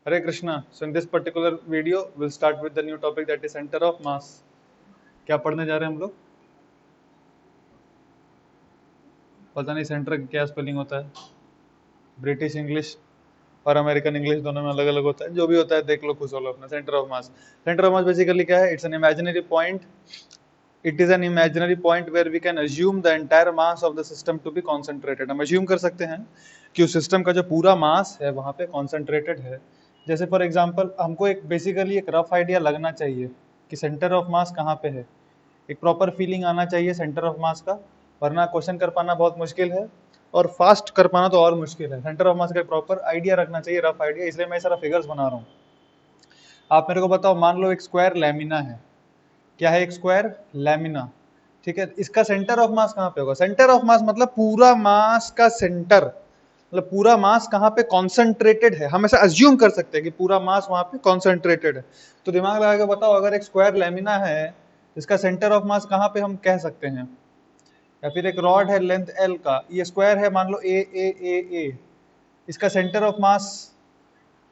Hare Krishna. So in this particular video, we'll start with the new topic that is center of mass. क्या पढ़ने जा रहे हैं हम लोग? पता नहीं सेंटर क्या स्पेलिंग होता है. ब्रिटिश इंग्लिश और अमेरिकन इंग्लिश दोनों में अलग अलग होता है. जो भी होता है देख लो, खुश हो लो अपना. Centre of mass. Centre of mass basically क्या है? It's an imaginary point. It is an imaginary point where we can assume the entire mass of the system to be concentrated. हम assume कर सकते हैं कि उस सिस्टम का जो पूरा मास है वहाँ पे कॉन्सेंट्रेटेड है. जैसे फॉर एग्जांपल हमको एक बेसिकली एक रफ आइडिया लगना चाहिए कि सेंटर ऑफ मास कहाँ पे है. एक प्रॉपर फीलिंग आना चाहिए सेंटर ऑफ मास का, वरना क्वेश्चन कर पाना बहुत मुश्किल है और फास्ट कर पाना तो और मुश्किल है. सेंटर ऑफ मास का प्रॉपर आइडिया रखना चाहिए, रफ आइडिया. इसलिए मैं सारा फिगर्स बना रहा हूँ. आप मेरे को बताओ, मान लो एक स्क्वायर लैमिना है. क्या है? एक स्क्वायर लैमिना. ठीक है, इसका सेंटर ऑफ मास कहाँ पे होगा? सेंटर ऑफ मास मतलब पूरा मास का सेंटर, मतलब पूरा मास कहाँ पे कॉन्सेंट्रेटेड है. हम ऐसा अज्यूम कर सकते हैं कि पूरा मास वहां पे कॉन्सेंट्रेटेड है. तो दिमाग लगा के बताओ, अगर एक स्क्वायर लैमिना है, इसका सेंटर ऑफ मास कहाँ पे हम कह सकते हैं? या फिर एक रॉड है लेंथ एल का, ये स्क्वायर है मान लो ए ए ए ए. इसका सेंटर ऑफ मास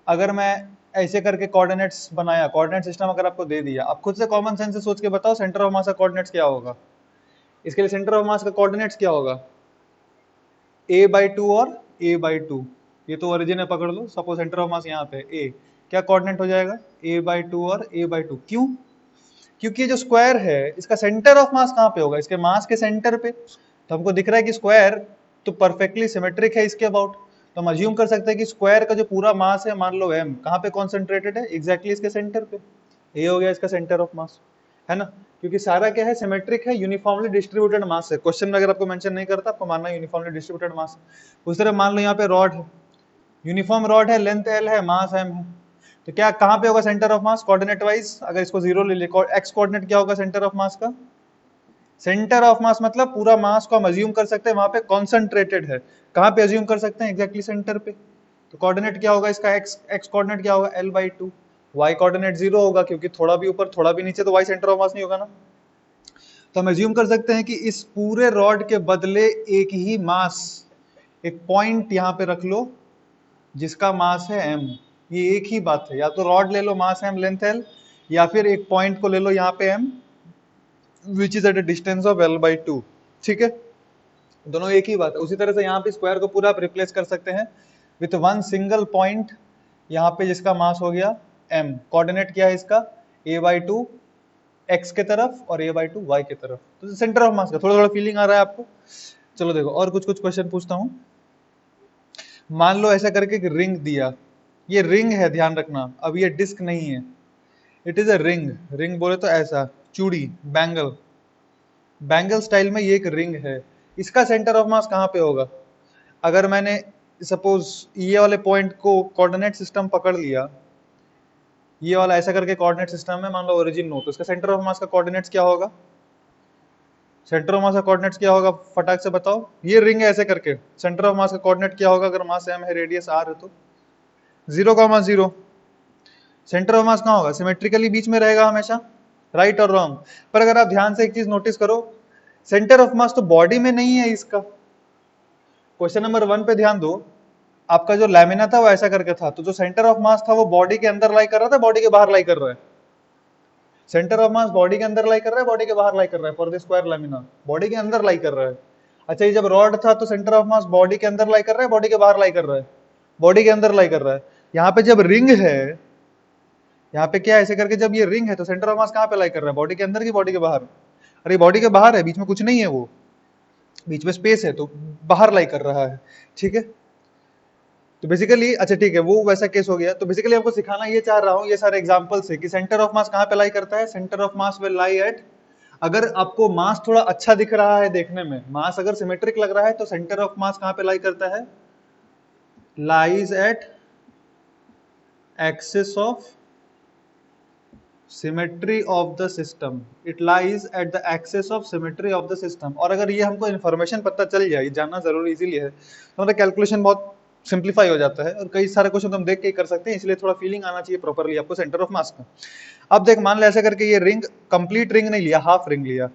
अगर मैं ऐसे करके कोऑर्डिनेट्स बनाया, कोऑर्डिनेट सिस्टम अगर आपको दे दिया, आप खुद से कॉमन सेंस से सोच के बताओ सेंटर ऑफ मास का कोऑर्डिनेट्स क्या होगा. इसके लिए सेंटर ऑफ मास का कोऑर्डिनेट्स क्या होगा? a/2 और a/2. ये तो ओरिजिन है, पकड़ लो. सपोज सेंटर ऑफ मास यहाँ पे a, क्या कोऑर्डिनेट हो जाएगा? a/2 और a/2. क्यों? क्योंकि ये जो स्क्वायर है इसका सेंटर ऑफ मास कहाँ पे होगा? इसके मास के सेंटर पे. तो हमको दिख रहा है कि स्क्वायर तो परफेक्टली सिमेट्रिक है इसके अबाउट. तो हम अज्यूम कर सकते हैं कि स्क्वायर का जो पूरा मास है, मान लो m, कहाँ पे कॉन्सेंट्रेटेड है? एग्जैक्टली इसके सेंटर पे. ये हो गया इसका सेंटर ऑफ मास, है ना. क्योंकि सारा क्या है? सिमेट्रिक है, यूनिफॉर्मली डिस्ट्रीब्यूटेड मास है. क्वेश्चन में अगर आपको मेंशन नहीं करता, आपको मानना यूनिफॉर्मली डिस्ट्रीब्यूटेड मास. उस तरह मान लो यहाँ पे रॉड है, यूनिफॉर्म रॉड है, लेंथ एल है, मास एम है. तो क्या कहाँ पे होगा centre of mass coordinate wise? अगर इसको जीरो ले ले, एक्स कोऑर्डिनेट क्या होगा सेंटर ऑफ मास का? सेंटर ऑफ मास मतलब पूरा मास को हम अज्यूम कर सकते हैं वहां पे कॉन्सेंट्रेटेड है. कहाँ पे अज्यूम कर सकते हैं? एग्जैक्टली सेंटर पे. तो कोऑर्डिनेट क्या होगा इसका? एक्स कोऑर्डिनेट क्या होगा? l/2. वाई कोऑर्डिनेट जीरो होगा, क्योंकि थोड़ा भी ऊपर थोड़ा भी नीचे तो वाई सेंटर ऑफ मास नहीं होगा ना. तो हम अज्यूम कर सकते हैं कि इस पूरे रॉड के बदले एक ही मास, एक पॉइंट यहाँ पे रख लो जिसका मास है m. ये एक ही बात है. या तो रॉड ले लो मास m लेंथ l, या फिर एक पॉइंट को ले लो यहाँ पे m which is at a distance of l/2. ठीक है, दोनों एक ही बात है. उसी तरह से यहाँ पे स्क्वायर को पूरा आप रिप्लेस कर सकते हैं विथ वन सिंगल पॉइंट यहाँ पे जिसका मास हो गया m. कोऑर्डिनेट क्या है इसका? a/2 x के तरफ और a/2 y के तरफ. तो सेंटर ऑफ मास का थोड़ा थोड़ा फीलिंग आ रहा है आपको. चलो देखो और कुछ कुछ क्वेश्चन पूछता हूँ. मान लो ऐसा करके एक रिंग दिया. ये रिंग है, ध्यान रखना. अब ये डिस्क नहीं है, it is a ring. Ring बोले तो ऐसा चूड़ी, बैंगल, बैंगल स्टाइल में ये एक रिंग है. इसका सेंटर ऑफ मास कहाँ पे होगा? अगर मैंने सपोज ये वाले पॉइंट को कोऑर्डिनेट सिस्टम पकड़ लिया, ये वाला ऐसा करके कोऑर्डिनेट सिस्टम में मान लो ओरिजिन नो, तो इसका सेंटर ऑफ मास का कोऑर्डिनेट्स क्या होगा? सेंटर ऑफ मास का कोऑर्डिनेट्स क्या होगा? फटाक से बताओ. ये रिंग है ऐसे करके, सेंटर ऑफ मास का कोऑर्डिनेट क्या होगा? अगर मास m है, रेडियस r है, तो 0,0. सेंटर ऑफ मास कहाँ होगा? सिमेट्रिकली बीच में रहेगा हमेशा, राइट और रॉन्ग. पर अगर आप ध्यान से एक चीज नोटिस करो, सेंटर ऑफ मास तो बॉडी में नहीं है इसका. क्वेश्चन नंबर 1 पे ध्यान दो. आपका जो लैमिना था वो ऐसा करके था, तो जो सेंटर ऑफ मास था वो बॉडी के अंदर लाई कर रहा था, बॉडी के बाहर लाई कर रहा है? सेंटर ऑफ मास बॉडी के अंदर लाई कर रहा है, बॉडी के बाहर लाई कर रहा है? For the square lamina body के अंदर लाई कर रहा है. अच्छा, ये जब रॉड था तो सेंटर ऑफ मास बॉडी के अंदर लाई कर रहा है, बॉडी के बाहर लाई कर रहा है? बॉडी के अंदर लाई कर रहा है. यहाँ पे जब रिंग है, यहाँ पे क्या ऐसे करके जब ये रिंग है, तो सेंटर ऑफ मास कहाँ पे लाई कर रहा है? बॉडी के अंदर की बॉडी के बाहर? अरे बॉडी के बाहर है, बीच में कुछ नहीं है, वो बीच में स्पेस है, तो बाहर लाई कर रहा है. ठीक है, तो बेसिकली अच्छा ठीक है, वो वैसा केस हो गया. तो बेसिकली आपको सिखाना ये चाह रहा हूँ ये सारे एग्जांपल से कि सेंटर ऑफ मास कहाँ पे लाई करता है. Centre of mass will lie eight, अगर आपको मास थोड़ा अच्छा दिख रहा है देखने में, मास अगर सिमेट्रिक लग रहा है, तो सेंटर ऑफ मास कहाँ पे लाई करता है? Lies at axis of symmetry of the system. It lies at the axis of symmetry of the system. और अगर ये हमको इन्फॉर्मेशन पता चल जाए, जानना जरूरी इसीलिए है, तो हमारा कैलकुलेशन बहुत सिंप्लीफाई हो जाता है और कई सारे क्वेश्चन तो हम देख के ही कर सकते हैं. इसलिए थोड़ा फीलिंग आना चाहिए प्रॉपरली आपको सेंटर ऑफ मास का. अब देख, मान ले ऐसा करके ये रिंग, कंप्लीट रिंग नहीं लिया, हाफ रिंग लिया.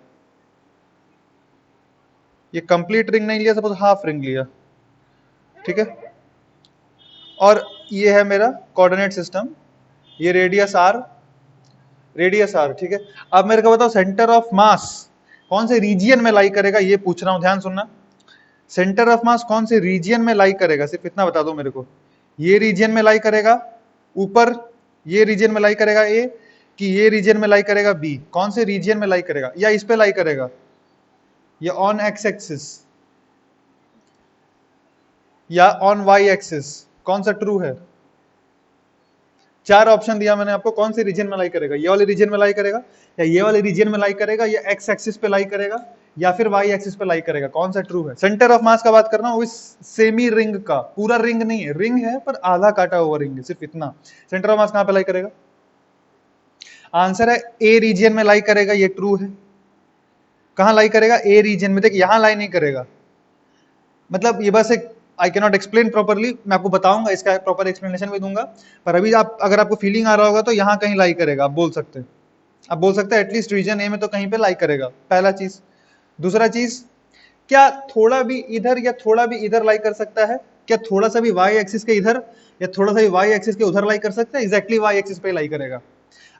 ये कंप्लीट रिंग नहीं लिया, सपोज हाफ रिंग लिया. ठीक है, और ये है मेरा कोऑर्डिनेट सिस्टम, ये रेडियस आर, ठीक है। अब मेरे को बताओ सेंटर ऑफ मास कौन से रीजियन में लाई करेगा, ये पूछ रहा हूं, ध्यान सुनना। सेंटर ऑफ मास कौन से रीजियन में लाई करेगा, सिर्फ इतना बता दो मेरे को। ये रीजियन में लाई करेगा ऊपर, ये रीजियन में लाई करेगा ए, कि ये रीजियन में लाई करेगा बी, कौन से रीजियन में लाई करेगा, या इस पे लाई करेगा, या ऑन एक्स एक्सिस या ऑन वाई एक्सिस, कौन सा ट्रू है? चार ऑप्शन दिया मैंने आपको, कौन से रीजन में लाई करेगा, ये वाले रीजन में लाई करेगा, या ये वाले रीजन में लाई करेगा, या एक्स एक्सिस पे लाई करेगा, या फिर वाई एक्सिस पे लाई करेगा, कौन सा ट्रू है? सेंटर ऑफ मास का बात कर रहा हूं, इस सेमी रिंग का, पूरा रिंग नहीं है, रिंग है पर आधा काटा हुआ रिंग है, सिर्फ इतना। सेंटर ऑफ मास कहां पे लाई करेगा? आंसर है ए रीजन में लाई करेगा, ये ट्रू है। कहां लाई करेगा? ए रीजन में। देख यहां लाई नहीं करेगा, मतलब ये बस एक आई कैनॉट एक्सप्लेन प्रॉपरली, मैं आपको बताऊंगा, इसका प्रॉपर एक्सप्लेनेशन भी दूंगा, पर अभी आप अगर आपको फीलिंग आ रहा होगा तो यहाँ कहीं लाई करेगा, आप बोल सकते हैं, आप बोल सकते हैं एटलीस्ट रीजन ए में तो कहीं पे लाई करेगा, पहला चीज। दूसरा चीज, क्या थोड़ा भी इधर या थोड़ा भी इधर लाई कर सकता है? क्या थोड़ा सा भी वाई एक्सिस के इधर या थोड़ा सा भी वाई एक्सिस के उधर लाई कर सकता है? एग्जैक्टली वाई एक्सिस पे लाई करेगा।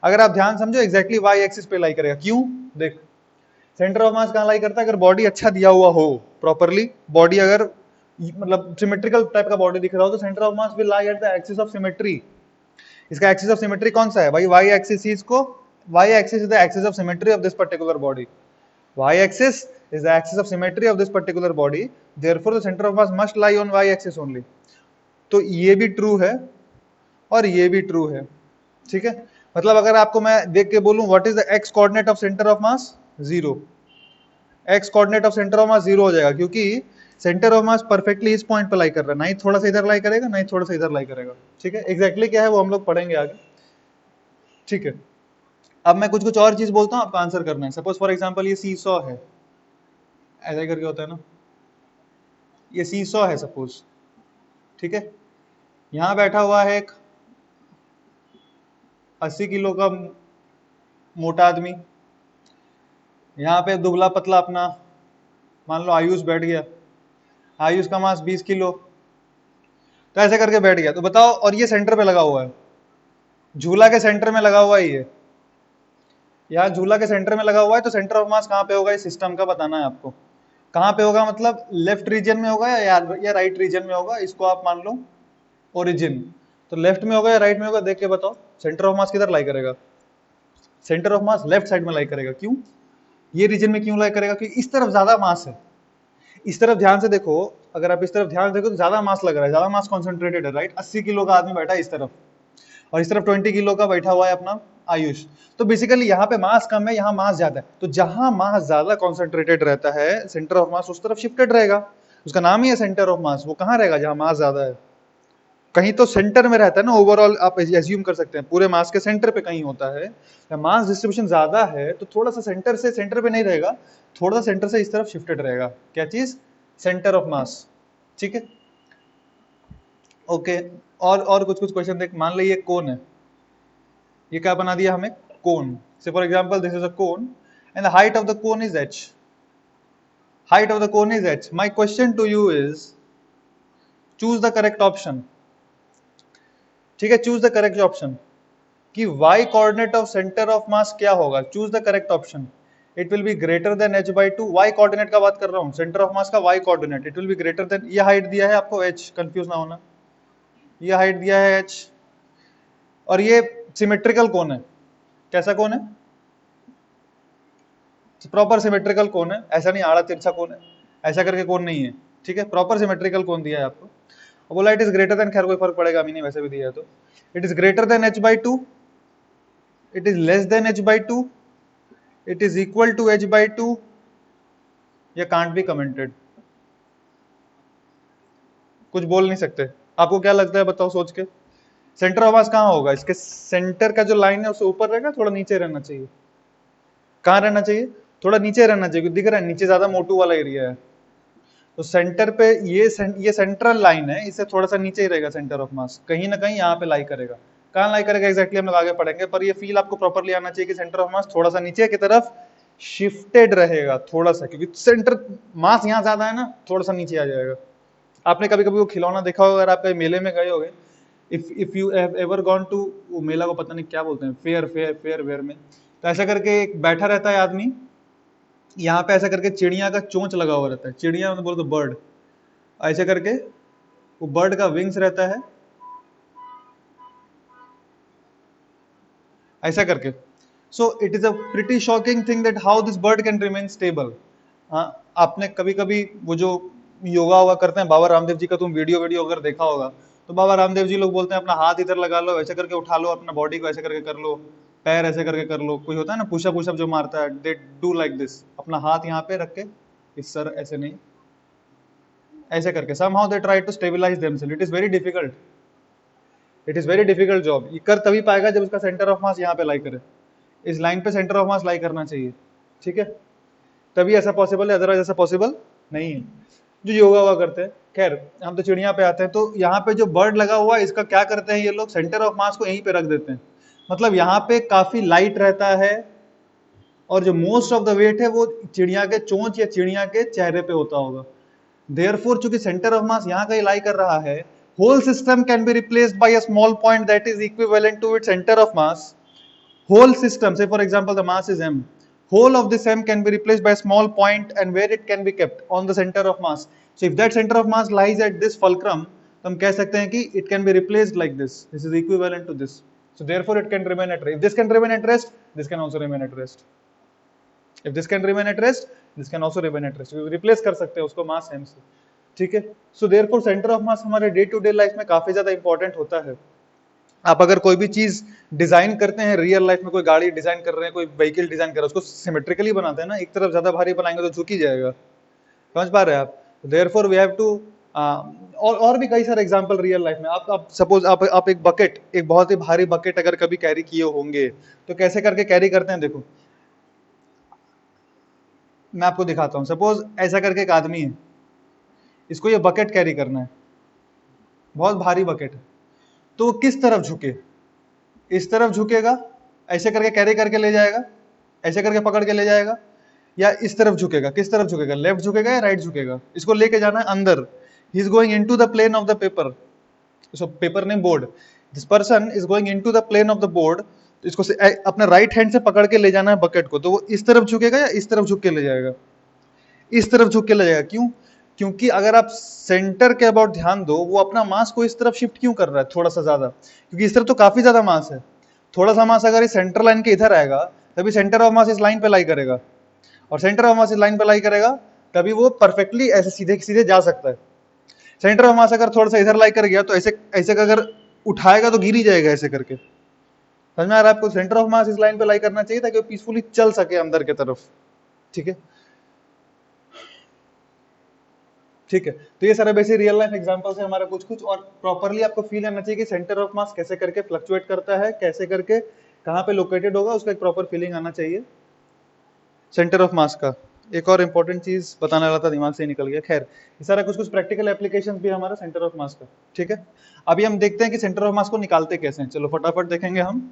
अगर आप ध्यान समझो, एग्जैक्टली वाई एक्सिस पे लाई करेगा। क्यों? देख, सेंटर ऑफ मास कहां लाई करता है? अगर बॉडी अच्छा दिया हुआ हो प्रॉपरली, बॉडी अगर मतलब सिमेट्रिकल टाइप का बॉडी दिख रहा हो, तो centre of mass will lie at the axis of symmetry. इसका एक्सिस ऑफ सिमेट्री कौन सा है भाई? वाई एक्सिस इसको, Y axis is the axis of symmetry of this particular body, Y axis is the axis of symmetry of this particular body, therefore the centre of mass must lie on Y axis only. तो ये भी true है और ये भी true है, ठीक है। मतलब अगर आपको मैं देख के बोलूं what is the x coordinate of centre of mass, 0। X coordinate of centre of mass 0 हो जाएगा, क्योंकि सेंटर ऑफ मास परफेक्टली इस पॉइंट पर लाई कर रहा है, ना ही थोड़ा सा इधर लाई करेगा, ना ही थोड़ा सा इधर लाई करेगा, ठीक है। एग्जैक्टली क्या है वो हम लोग पढ़ेंगे आगे, ठीक है। अब मैं कुछ कुछ और चीज बोलता हूँ, आपको आंसर करना है। सपोज फॉर एग्जांपल ये सीसॉ है, ऐसा ही करके होता है ना, ये सीसॉ है सपोज, ठीक है। यहां बैठा हुआ है एक 80 किलो का मोटा आदमी, यहाँ पे दुबला पतला अपना मान लो आयुष बैठ गया, आयुष का मास 20 किलो, तो ऐसे करके बैठ गया। तो बताओ, और ये सेंटर पे लगा हुआ है, झूला के सेंटर में लगा हुआ है ये, यहाँ झूला के सेंटर में लगा हुआ है, तो सेंटर ऑफ मास कहाँ पे होगा इस सिस्टम का बताना है आपको। कहाँ पे होगा मतलब लेफ्ट रीजन में होगा या राइट रीजन में होगा, इसको आप मान लो ओरिजिन, तो लेफ्ट में होगा या राइट में होगा, देख के बताओ। सेंटर ऑफ मास किधर लाई करेगा? Centre of mass left side में लाई करेगा। क्यों? ये रीजन में क्यों लाई करेगा? क्योंकि इस तरफ ज्यादा मास है। इस तरफ ध्यान से देखो, अगर आप इस तरफ ध्यान से देखो तो ज्यादा मास लग रहा है, ज्यादा मास कॉन्सेंट्रेटेड है, राइट। 80 किलो का आदमी बैठा है इस तरफ, और इस तरफ 20 किलो का बैठा हुआ है अपना आयुष। तो बेसिकली यहाँ पे मास कम है, यहाँ मास ज्यादा है, तो जहां मास ज्यादा कॉन्सेंट्रेटेड रहता है, सेंटर ऑफ मास उस तरफ शिफ्टेड रहेगा। उसका नाम ही है सेंटर ऑफ मास। वो कहाँ रहेगा? जहां मास ज्यादा है। कहीं तो सेंटर में रहता है ना, ओवरऑल आप एज्यूम कर सकते हैं पूरे मास के सेंटर पे कहीं होता है। मास डिस्ट्रीब्यूशन ज्यादा है तो थोड़ा सा सेंटर पे नहीं रहेगा, थोड़ा सा सेंटर से इस तरफ शिफ्टेड रहेगा। क्या चीज? सेंटर ऑफ मास, ठीक है। ओके, और कुछ कुछ क्वेश्चन देख। मान लो ये कोन है, ये क्या बना दिया हमें? Cone. Say for example this is a cone and the height of the cone is h, height of the cone is h। My question to you is choose the correct option, ठीक है। Choose the correct option कि y coordinate of centre of mass क्या होगा। Choose the correct option. It will be greater than h/2। y coordinate का बात कर रहा हूं, सेंटर ऑफ मास का y coordinate. It will be greater then, ये हाइट दिया है आपको h, कंफ्यूज ना होना, ये हाइट दिया है h, और ये सिमेट्रिकल कोन है। कैसा कोन है? प्रॉपर सिमेट्रिकल कोन है, ऐसा नहीं आड़ा तिरछा कोन है, ऐसा करके कोन नहीं है, ठीक है। प्रॉपर सिमेट्रिकल कोन दिया है आपको, और बोला इट इज ग्रेटर देन, खैर कोई फर्क पड़ेगा भी नहीं, वैसे भी दिया है तो। It is greater than h/2, it is less than h/2, it is equal to h/2, या कांट बी कमेंटेड। कुछ बोल नहीं सकते। आपको क्या लगता है बताओ सोच के? सेंटर ऑफ मास कहाँ होगा? इसके सेंटर का जो लाइन है उससे ऊपर रहेगा, थोड़ा नीचे रहना चाहिए? कहाँ रहना चाहिए? थोड़ा नीचे रहना चाहिए। दिख रहा है नीचे ज्यादा मोटू वाला एरिया है, तो सेंटर पे ये सेंट्रल लाइन है, इससे थोड़ा सा नीचे ही रहेगा सेंटर ऑफ मास, कहीं ना कहीं यहाँ पे लाई करेगा। कहाँ लाई करेगा एग्जैक्टली हम लोग आगे पढ़ेंगे, पर ये फील आपको प्रॉपरली आना चाहिए कि सेंटर ऑफ मास थोड़ा सा नीचे की तरफ शिफ्टेड रहेगा, थोड़ा सा, क्योंकि सेंटर मास यहाँ ज्यादा है ना, थोड़ा सा नीचे आ जाएगा। आपने कभी कभी वो खिलौना देखा होगा, अगर आप कहीं मेले में गए होगे if you have ever gone to, वो मेला को पता नहीं क्या बोलते हैं, फेयर वेयर में, तो ऐसा करके एक बैठा रहता है आदमी, यहाँ पे ऐसा करके चिड़िया का चोंच लगा हुआ रहता है, चिड़िया मतलब बोलो तो बर्ड, ऐसे करके वो बर्ड का विंग्स रहता है ऐसा करके। So it is a pretty shocking thing that how this bird can remain stable. हाँ, आपने कभी कभी वो जो योगा वोगा करते हैं बाबा रामदेव जी का तुम वीडियो अगर देखा होगा, तो बाबा रामदेव जी लोग बोलते हैं अपना हाथ इधर लगा लो, ऐसे करके उठा लो, अपना बॉडी को ऐसे करके कर लो, पैर ऐसे करके कर लो, कोई होता है ना पुशअप पुशअप जो मारता है, दे डू लाइक दिस, अपना हाथ यहाँ पे रख के, इस सर ऐसे नहीं, ऐसे करके somehow they try to stabilize themselves. It is very difficult. It is very difficult job. ये कर तभी पाएगा जब उसका सेंटर ऑफ मास यहाँ पे लाई करे, इस लाइन पे सेंटर ऑफ मास लाई करना चाहिए, ठीक है, तभी ऐसा पॉसिबल है, अदरवाइज ऐसा पॉसिबल नहीं है। जो योगा हुआ करते हैं, खैर हम तो चिड़िया पे आते हैं, तो यहाँ पे जो बर्ड लगा हुआ है इसका क्या करते हैं ये लोग, सेंटर ऑफ मास को यहीं पे रख देते हैं, मतलब यहाँ पे काफी लाइट रहता है, और जो मोस्ट ऑफ द वेट है वो चिड़िया के चोंच या चिड़िया के चेहरे पे होता होगा। Therefore, चूंकि सेंटर ऑफ मास यहाँ कहीं लाई कर रहा है, whole system can be replaced by a small point that is equivalent to its center of mass. Whole system, say for example the mass is m, whole of this m can be replaced by a small point, and where it can be kept on the center of mass. So if that center of mass lies at this fulcrum, तो हम कह सकते हैं कि it can be replaced like this. This is equivalent to this. So therefore it can remain at rest. If this can remain at rest, this can also remain at rest. If this can remain at rest, this can also remain at rest. Replace कर सकते हैं उसको मास m से, ठीक है। So therefore centre of मास हमारे day to day life में काफी ज्यादा इंपॉर्टेंट होता है। आप अगर कोई भी चीज डिजाइन करते हैं रियल लाइफ में, कोई गाड़ी डिजाइन कर रहे हैं, कोई व्हीकल डिजाइन कर रहे हैं, उसको सिमेट्रिकली बनाते हैं ना, एक तरफ ज्यादा भारी बनाएंगे तो झुक ही जाएगा, समझ पा रहे हैं आप। देयरफॉर वी हैव टू, और भी कई सारे एग्जांपल रियल लाइफ में। आप सपोज आप एक बकेट, एक बहुत ही भारी बकेट अगर कभी कैरी किए होंगे, तो कैसे करके कैरी करते हैं, देखो मैं आपको दिखाता हूं। सपोज ऐसा करके एक आदमी है, इसको ये बकेट कैरी करना है, बहुत भारी बकेट है, तो वो किस तरफ झुके, इस तरफ झुकेगा, ऐसे करके कैरी करके ले जाएगा, ऐसे करके पकड़ के ले जाएगा, या इस तरफ झुकेगा, किस तरफ झुकेगा, लेफ्ट झुकेगा या राइट झुकेगा, इसको लेके जाना है अंदर। He is going into the plane of the paper, so paper ने board, this person is going into the plane of the board, इसको अपने राइट हैंड से पकड़ के ले जाना है बकेट को, तो वो इस तरफ झुकेगा या इस तरफ झुक के ले जाएगा, इस तरफ झुक के ले जाएगा। क्यों? क्योंकि अगर आप सेंटर के अबाउट ध्यान दो, वो अपना मास को इस तरफ शिफ्ट क्यों कर रहा है थोड़ा सा ज्यादा, क्योंकि इस तरफ तो काफी ज्यादा मास है, थोड़ा सा मास अगर इस सेंटर लाइन के इधर आएगा तभी सेंटर ऑफ मास इस लाइन पे लाई करेगा, और सेंटर ऑफ मास इस लाइन पे लाई करेगा तभी वो परफेक्टली ऐसे सीधे सीधे जा सकता है। सेंटर ऑफ मास अगर थोड़ा सा इधर लाई कर गया तो ऐसे ऐसे अगर उठाएगा तो गिर ही जाएगा ऐसे करके, समझ में आ रहा है आपको। सेंटर ऑफ मास इस लाइन पे लाई करना चाहिए ताकि वो पीसफुली चल सके अंदर के तरफ, ठीक है, ठीक है। तो ये सारे बेसिक रियल लाइफ एग्जांपल्स है हमारा कुछ कुछ, और प्रॉपर्ली आपको फील आना चाहिए कि सेंटर ऑफ मास कैसे करके फ्लक्चुएट करता है, कैसे करके कहाँ पे लोकेटेड होगा, उसका एक प्रॉपर फीलिंग आना चाहिए सेंटर ऑफ मास का। एक और इंपॉर्टेंट चीज बताने वाला था, दिमाग से निकल गया, खैर ये सारा कुछ कुछ प्रैक्टिकल एप्लीकेशन भी हमारा सेंटर ऑफ मास का, ठीक है। अभी हम देखते हैं कि सेंटर ऑफ मास को निकालते कैसे हैं, चलो फटाफट देखेंगे हम।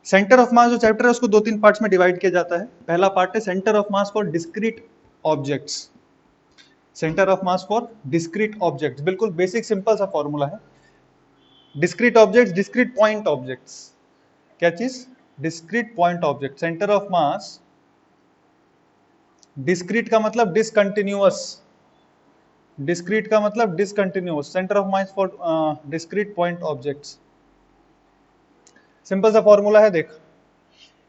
सेंटर ऑफ मास जो चैप्टर है उसको 2-3 पार्ट्स में डिवाइड किया जाता है। पहला पार्ट है centre of mass for discrete objects, centre of mass for discrete objects, बिल्कुल बेसिक सिंपल सा फॉर्मूला है। Discrete objects, discrete point objects, क्या चीज, discrete point object. Centre of mass, discrete का मतलब डिसकंटिन्यूअस, डिस्क्रीट का मतलब discontinuous, centre of mass for discrete point objects. Simple सा फॉर्मूला है, देख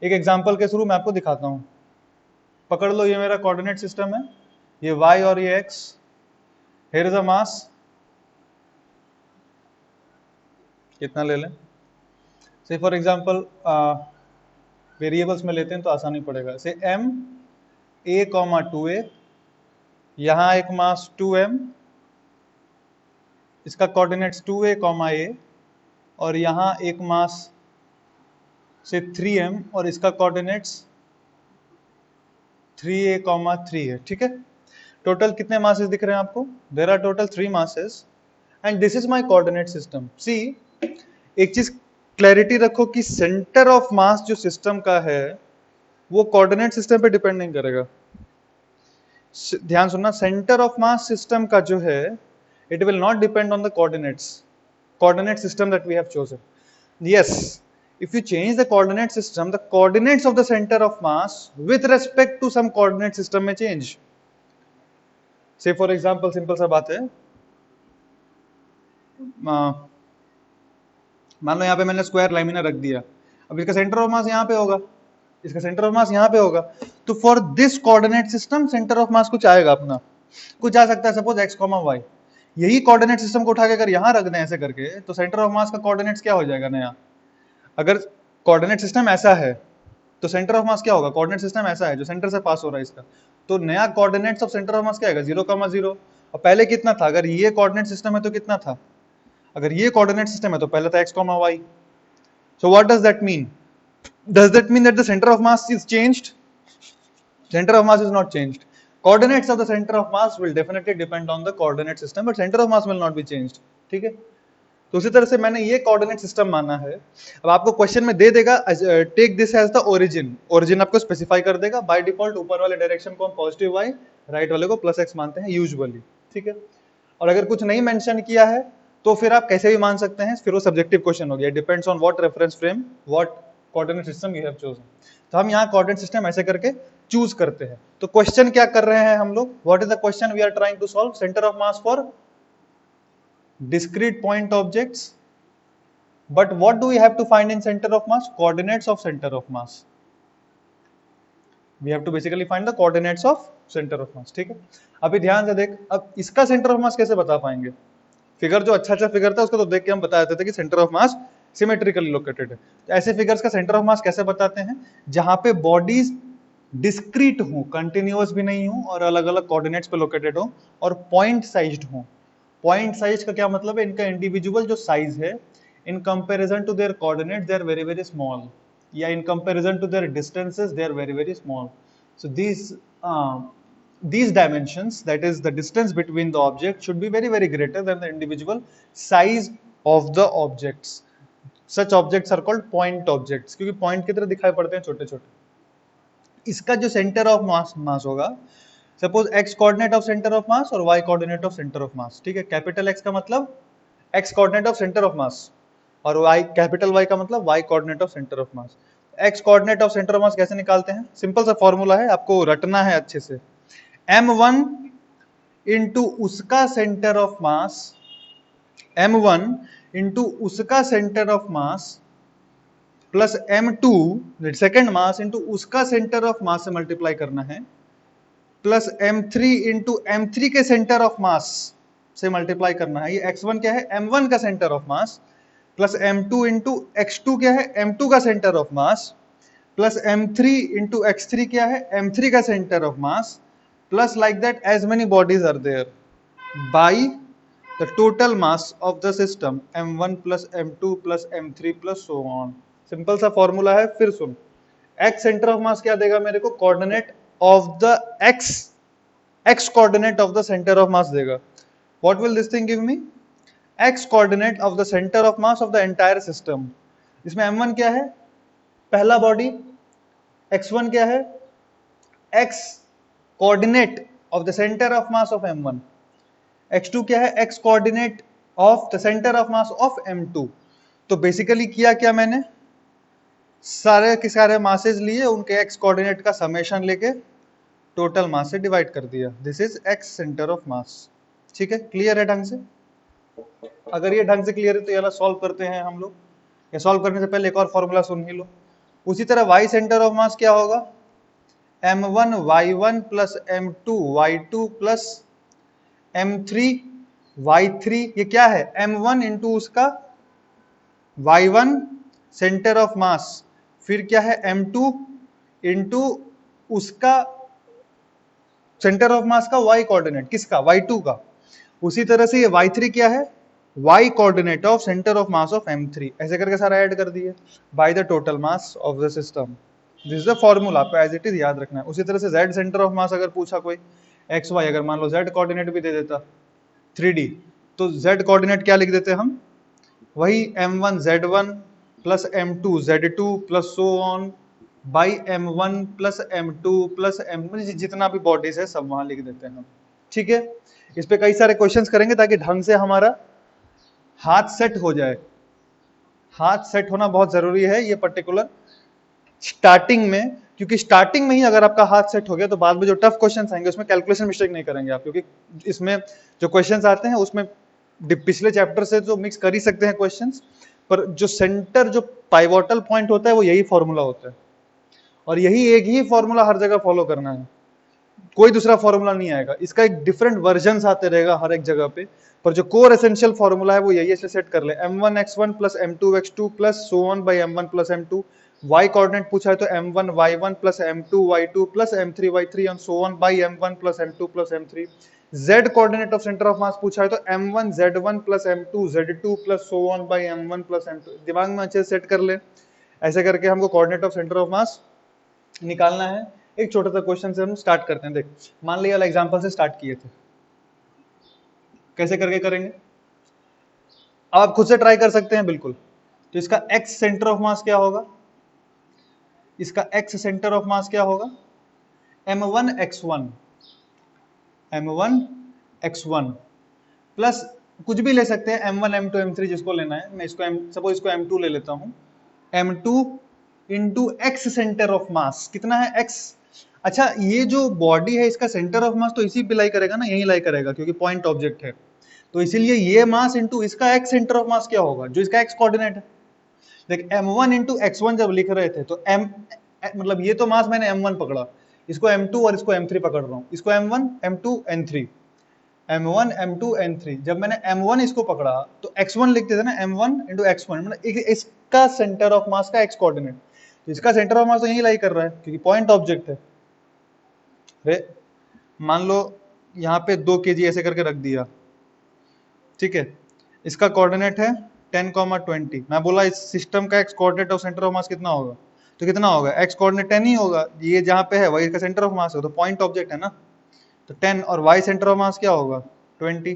एक एग्जांपल के थ्रू मैं आपको दिखाता हूं। पकड़ लो, ये मेरा कोऑर्डिनेट सिस्टम है, ये y और ये x, हियर इज अ मास, कितना ले लें, से फॉर एग्जांपल वेरिएबल्स में लेते हैं तो आसानी पड़ेगा, से m a, 2a, यहां एक मास 2m, इसका कोऑर्डिनेट्स 2a, a, और यहां एक मास से 3m और इसका कोऑर्डिनेट्स 3a, 3 है, ठीक है। टोटल कितने मासेस दिख रहे हैं आपको, there are total 3 masses and this is my coordinate system. See, एक चीज क्लैरिटी रखो कि सेंटर ऑफ मास जो सिस्टम का है वो कोऑर्डिनेट सिस्टम पे डिपेंड नहीं करेगा। ध्यान सुनना, सेंटर ऑफ मास सिस्टम का जो है it will not depend on the coordinates, coordinate system that we have chosen. Yes, if you change the coordinate system, the coordinates of the center of mass with respect to some coordinate system may change. Say for example, simple सा बात है, मान लो यहाँ पे मैंने square lamina रख दिया, अब इसका सेंटर ऑफ मास यहाँ पे होगा, इसका सेंटर ऑफ मास यहाँ पे होगा, तो for this coordinate system centre of मास कुछ आएगा अपना, कुछ आ सकता है, सपोज x, y। यही कोऑर्डिनेट सिस्टम को उठा के अगर यहाँ रख दें ऐसे करके, तो सेंटर ऑफ मास का कोऑर्डिनेट्स क्या हो जाएगा नया? अगर कोऑर्डिनेट सिस्टम ऐसा है तो सेंटर ऑफ मास क्या होगा? कोऑर्डिनेट सिस्टम ऐसा है जो सेंटर से पास हो रहा है इसका, तो नया coordinates of centre of mass क्या आएगा? 0,0। और पहले कितना था? अगर ये कोऑर्डिनेट सिस्टम है तो कितना था? अगर ये कोऑर्डिनेट सिस्टम है तो पहले था x, y। So what does that mean? Does that mean that the center of mass is changed? Center of mass is not changed. Coordinates of the center of mass will definitely depend on the coordinate system, but center of mass will not be changed. ठीक है, तो उसी तरह से मैंने ये coordinate system माना है। अब आपको क्वेश्चन में दे देगा take this as the origin, origin आपको स्पेसिफाई कर देगा। बाय डिफॉल्ट ऊपर वाले डायरेक्शन को हम पॉजिटिव y, राइट वाले को प्लस x मानते हैं यूजुअली, ठीक है। और अगर कुछ नहीं मेंशन किया है तो फिर आप कैसे भी मान सकते हैं, फिर वो सब्जेक्टिव क्वेश्चन हो गया, depends on what reference frame, what coordinate system you have chosen. तो हम यहाँ कोऑर्डिनेट सिस्टम ऐसे करके चूज करते हैं। तो क्वेश्चन क्या कर रहे हैं हम लोग? What is the question we are trying to solve? Centre of mass for discrete point objects, but what do we have to find in center of mass? Coordinates of center of mass. We have to basically find the coordinates of center of mass, ठीक है। अभी ध्यान से देख, अब इसका centre of मास कैसे बता पाएंगे? फिगर जो अच्छा फिगर था उसको तो देख के हम बता देते थे कि centre of mass symmetrically located है। तो ऐसे फिगर्स का सेंटर ऑफ मास कैसे बताते हैं? जहां पे बॉडीज डिस्क्रीट हो, कंटिन्यूअस भी नहीं हो और अलग अलग कोऑर्डिनेट्स पे लोकेटेड हो और पॉइंट साइज्ड हो। पॉइंट साइज का क्या मतलब है? इनका इंडिविजुअल जो साइज है in comparison to their coordinates they are very very small, या in comparison to their distances they are very very small. So these dimensions, that is the distance between the object, should be very very greater than the individual size of the objects. Such objects are called point objects, क्योंकि point की तरह दिखाई पड़ते हैं छोटे छोटे। इसका जो सेंटर ऑफ मास होगा, suppose x coordinate of centre of मास और y coordinate of centre of mass, ठीक है। कैपिटल X का मतलब x coordinate of centre of मास और y कैपिटल Y का मतलब y coordinate of centre of mass. x coordinate of centre of मास कैसे निकालते हैं? सिंपल सा फॉर्मूला है, आपको रटना है अच्छे से। m1 इंटू उसका centre of mass, m1 into उसका centre of mass plus m2 second mass into उसका सेंटर ऑफ मास से मल्टीप्लाई करना है, प्लस m3 इंटू m3 के सेंटर ऑफ मास से मल्टीप्लाई करना है। ये x1 क्या है? m1 का centre of mass, plus m2 into x2 क्या है? m2 का centre of mass, plus m3 into x3 क्या है? m3 का centre of mass, plus like that as many bodies are there by the total mass of the system m1 plus m2 plus m3 plus so on। Simple सा formula है, फिर सुन। x centre of mass क्या देगा मेरे को? Coordinate of the x coordinate of the centre of mass देगा। What will this thing give me? x coordinate of the centre of mass of the entire system. इसमें m1 क्या है? पहला body. x1 क्या है? x coordinate of the centre of mass of m1। x2 क्या है? x coordinate of the centre of mass of m2। तो basically किया क्या मैंने? सारे के सारे मासेस लिए, उनके x कोऑर्डिनेट का समेशन लेके टोटल मास से डिवाइड कर दिया। This is x centre of mass. ठीक है, क्लियर है ढंग से? अगर ये ढंग से क्लियर है तो ये सॉल्व करते हैं हम लोग। ये सॉल्व करने से पहले एक और फॉर्मूला सुन ही लो। उसी तरह y सेंटर ऑफ मास क्या होगा? m1 y1 plus m2 y2 plus m3 y3। ये क्या है? m1 इंटू उसका y1 सेंटर ऑफ मास, फिर क्या है? m2 इंटू उसका सेंटर ऑफ मास का y कोऑर्डिनेट, किसका? y2 का। उसी तरह से ये y3 क्या है? y coordinate of centre of mass of m3। ऐसे करके सारा ऐड कर दिए bye the total mass of the system. This is the formula, आपको एज इट इज याद रखना है। उसी तरह से z सेंटर ऑफ मास अगर पूछा कोई x y, अगर मान लो z कोऑर्डिनेट भी दे देता 3D, तो z कोऑर्डिनेट क्या लिख देते हम? वही m1 z1 plus m2 z2 plus so on by m1 plus m2 plus m, जितना भी बॉडीज है सब वहां लिख देते हैं हम। ठीक है, इस पे कई सारे क्वेश्चंस करेंगे ताकि ढंग से हमारा हाथ सेट हो जाए, हाथ सेट होना बहुत जरूरी है ये पर्टिकुलर स्टार्टिंग में, क्योंकि स्टार्टिंग में ही अगर आपका हाथ सेट हो गया तो बाद में जो टफ क्वेश्चंस आएंगे उसमें कैलकुलेशन मिस्टेक नहीं करेंगे आप, क्योंकि इसमें जो क्वेश्चंस आते हैं उसमें पिछले चैप्टर से जो मिक्स कर ही सकते हैं क्वेश्चंस, पर जो सेंटर जो पाइवोटल पॉइंट होता है वो यही फॉर्मूला होता है, और यही एक ही फॉर्मूला हर जगह फॉलो करना है, कोई दूसरा फॉर्मूला नहीं आएगा, इसका एक डिफरेंट वर्जन आते रहेगा हर एक जगह पे, पर जो कोर एसेंशियल फॉर्मूला है वो यही है, सेट कर ले m1x1 plus m2x2 plus so on by m1 plus m2, y coordinate पूछा है तो m1y1 plus m2y2 plus m3y3 and so on by m1 plus m2 plus m3, z coordinate of centre of मास पूछा है तो m1 z1 plus m2 z2 plus so on by m1 plus m2, दिमाग में अच्छे से set कर ले। ऐसे करके हमको कोऑर्डिनेट ऑफ सेंटर ऑफ मास निकालना है। एक छोटा सा क्वेश्चन से हम स्टार्ट करते हैं, देख मान लिया एग्जांपल से स्टार्ट किए थे, कैसे करके करेंगे अब आप खुद से ट्राई कर सकते हैं बिल्कुल। तो इसका x सेंटर ऑफ मास क्या होगा, इसका x सेंटर ऑफ मास क्या होगा m1x1 m1x1 प्लस कुछ भी ले सकते हैं m1 m2 m3 जिसको लेना है, मैं इसको सपोज इसको m2 ले लेता हूं, m2 into x centre of मास कितना है x। अच्छा ये जो बॉडी है इसका सेंटर ऑफ मास तो इसी पे लाई करेगा ना, यही लाई करेगा क्योंकि पॉइंट ऑब्जेक्ट है, तो इसीलिए ये मास इंटू इसका x सेंटर ऑफ मास क्या होगा जो इसका x कोऑर्डिनेट है। देख m1 इंटू x1 जब लिख रहे थे तो m मतलब ये तो मास मैंने m1 पकड़ा, इसको m2 और इसको m3 पकड़ रहा हूँ, इसको m1 m2 n3 m1 m2 n3, जब मैंने m1 इसको पकड़ा तो x1 लिखते थे ना, m1 इंटू x1 मतलब इसका सेंटर ऑफ मास का x कोऑर्डिनेट, इसका सेंटर ऑफ मास तो यही लाई कर रहा है क्योंकि पॉइंट ऑब्जेक्ट है। मान लो यहाँ पे 2 kg ऐसे करके रख दिया, ठीक है, इसका कोऑर्डिनेट है 10,20, मैं बोला इस सिस्टम का x coordinate of centre of मास कितना होगा, तो कितना होगा एक्स कोऑर्डिनेट 10 ही होगा, ये जहाँ पे है वही इसका सेंटर ऑफ मास है, तो पॉइंट ऑब्जेक्ट है ना, तो 10 और वाई सेंटर ऑफ मास क्या होगा 20,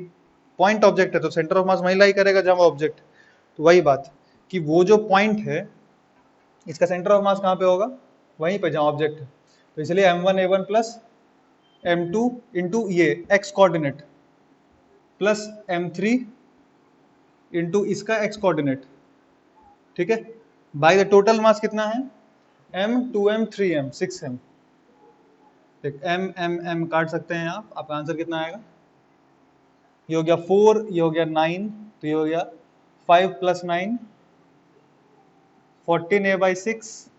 पॉइंट ऑब्जेक्ट है तो सेंटर ऑफ मास वही लाई करेगा जहाँ ऑब्जेक्ट, तो वही बात कि वो जो पॉइंट है इसका सेंटर ऑफ मास कहाँ पे होगा वहीं पे जहाँ ऑब्जेक्ट है, तो इसलिए m1a1 प्लस m2 इंटू ये x coordinate plus m3 into इसका x कोऑर्डिनेट, ठीक है, बाय द टोटल मास कितना है m 2m 3m 6m, देख m m m काट सकते हैं आप, आपका आंसर कितना आएगा, ये हो गया 4, ये हो गया 9, तो ये हो गया 5 प्लस 9 14a/6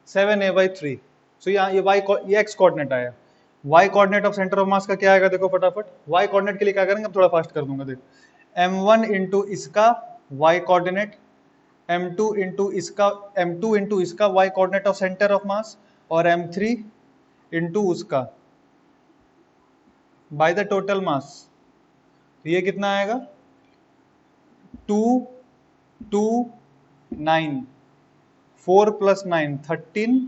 7a/3, सो ये y ये x कोऑर्डिनेट आया, y coordinate of centre of मास का क्या आएगा देखो फटाफट, y कोऑर्डिनेट के लिए क्या करेंगे, अब थोड़ा फास्ट कर दूंगा, देख m1 इंटू इसका y कोऑर्डिनेट, m2 इंटू इसका y coordinate of centre of मास, और m3 इंटू उसका बाय द टोटल मास, तो ये कितना आएगा 2 2 9 4 प्लस 9 13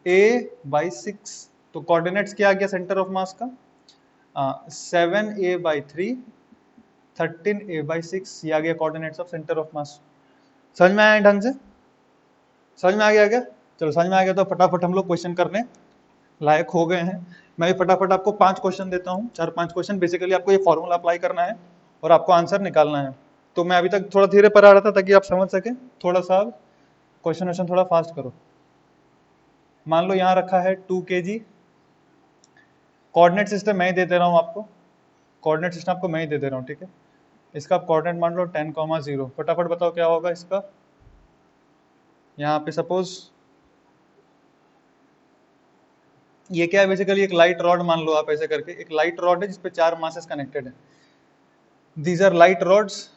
a/6, तो कोऑर्डिनेट्स क्या आ गया सेंटर ऑफ मास का 7a/3 13a/6, ये आ गया कोऑर्डिनेट्स ऑफ सेंटर ऑफ मास। समझ में आया ढंग से, समझ में आ गया क्या, चलो समझ में आ गया तो फटाफट हम लोग क्वेश्चन करने लायक हो गए हैं। मैं भी फटाफट आपको 5 क्वेश्चन देता हूँ, 4-5 क्वेश्चन, बेसिकली आपको ये फॉर्मूला अप्लाई करना है और आपको आंसर निकालना है। तो मैं अभी तक थोड़ा धीरे पढ़ा रहा था ताकि आप समझ सके, थोड़ा सा क्वेश्चन थोड़ा फास्ट करो। मान लो यहाँ रखा है 2 kg, कोऑर्डिनेट सिस्टम मैं ही दे दे रहा हूँ आपको, कोऑर्डिनेट सिस्टम आपको मैं ही दे दे रहा हूँ, ठीक है, इसका कोऑर्डिनेट मान लो 10,0, फटाफट बताओ क्या होगा इसका, यहाँ पे सपोज ये क्या है, बेसिकली एक लाइट रॉड मान लो आप, ऐसे करके एक लाइट रॉड है जिसपे 4 मासेस कनेक्टेड है, दीज आर लाइट रॉड्स,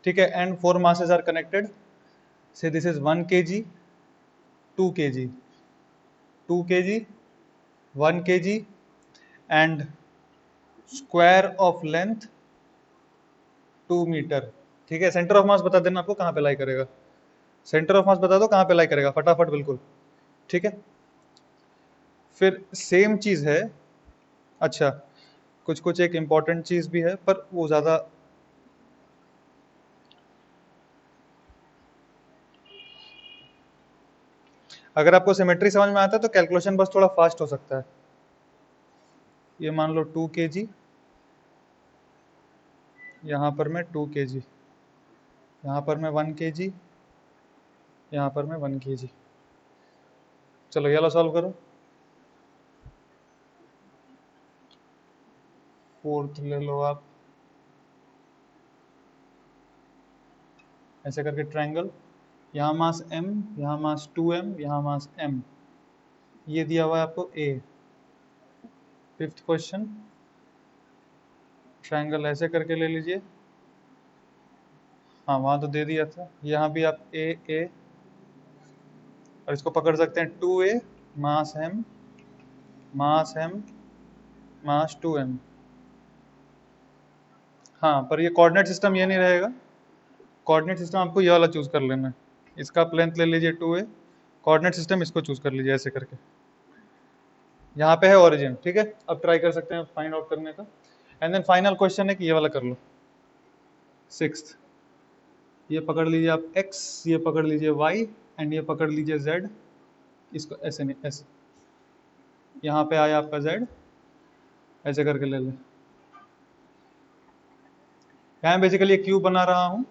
ठीक है, and 4 masses are connected, say this is 1 kg 2 kg 2 kg 1 kg and square of length 2 metre, ठीक है। सेंटर ऑफ मास बता देना आपको कहाँ पे लाई करेगा, सेंटर ऑफ मास बता दो कहाँ पे लाई करेगा फटाफट बिल्कुल, ठीक है। फिर सेम चीज है, अच्छा कुछ कुछ एक इंपॉर्टेंट चीज भी है पर वो ज्यादा, अगर आपको सिमेट्री समझ में आता है तो कैलकुलेशन बस थोड़ा फास्ट हो सकता है। ये मान लो 2 kg यहाँ पर मैं 2 kg, यहाँ पर मैं 1 kg, यहाँ पर मैं 1 kg। चलो ये वाला सॉल्व करो। फोर्थ ले लो आप, ऐसे करके ट्रायंगल, यहाँ मास m, यहाँ मास 2m, यहाँ मास m, ये दिया हुआ है आपको a। फिफ्थ क्वेश्चन, ट्रायंगल ऐसे करके ले लीजिए, हाँ वहाँ तो दे दिया था, यहाँ भी आप a a, और इसको पकड़ सकते हैं 2a मास m, मास m, मास 2m। हाँ पर ये कोऑर्डिनेट सिस्टम ये नहीं रहेगा, कोऑर्डिनेट सिस्टम आपको ये वाला चूज कर लेना है। इसका आप लेंथ ले लीजिए 2a, कोऑर्डिनेट सिस्टम इसको चूज कर लीजिए ऐसे करके। यहाँ पे है ओरिजिन, ठीक है। अब ट्राई कर सकते हैं फाइंड आउट करने का। एंड देन फाइनल क्वेश्चन है कि ये वाला कर लो, सिक्स्थ। ये पकड़ लीजिए आप x, ये पकड़ लीजिए y, एंड ये पकड़ लीजिए z। इसको ऐसे नहीं, ऐसे, यहाँ पे आया आपका z, ऐसे करके ले ले। यहाँ बेसिकली एक क्यूब बना रहा हूँ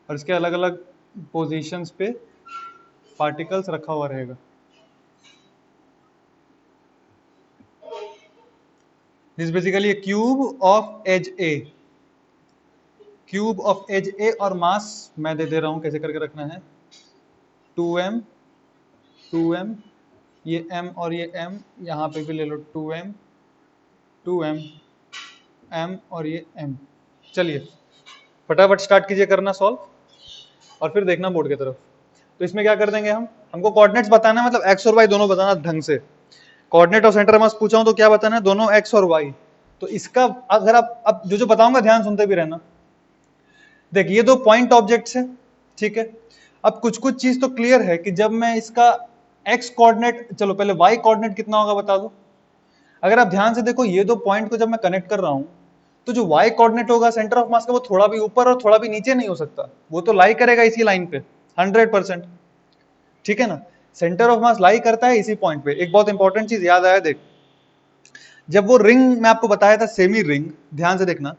और इसके अलग अलग पोजीशंस पे पार्टिकल्स रखा हुआ रहेगा। This basically a cube of edge a, cube of edge a, और मास मैं दे रहा हूँ कैसे करके रखना है, 2m 2m, ये m और ये m, यहाँ पे भी ले लो 2m 2m m और ये m। चलिए फटाफट स्टार्ट कीजिए करना सॉल्व, और फिर देखना बोर्ड की तरफ। तो इसमें क्या कर देंगे हम, हमको कोऑर्डिनेट्स बताना है, मतलब x और y दोनों बताना ढंग से। कोऑर्डिनेट और सेंटर मास पूछा हूं तो क्या बताना है, दोनों x और y। तो इसका अगर आप अब जो बताऊंगा ध्यान सुनते भी रहना। देखिए ये दो पॉइंट ऑब्जेक्ट्स है, ठीक है। अब कुछ कुछ चीज तो क्लियर है कि जब मैं इसका x कोऑर्डिनेट, चलो पहले y कोऑर्डिनेट कितना होगा बता दो। अगर आप ध्यान से देखो ये दो पॉइंट को जब मैं कनेक्ट कर रहा हूं तो जो y कोऑर्डिनेट होगा सेंटर ऑफ मास का, वो थोड़ा भी ऊपर और थोड़ा भी नीचे नहीं हो सकता, वो तो लाई करेगा इसी लाइन पे 100%, ठीक है ना। सेंटर ऑफ मास लाई करता है इसी पॉइंट पे। एक बहुत इंपॉर्टेंट चीज याद आया, देख जब वो रिंग मैं आपको बताया था सेमी रिंग, ध्यान से देखना,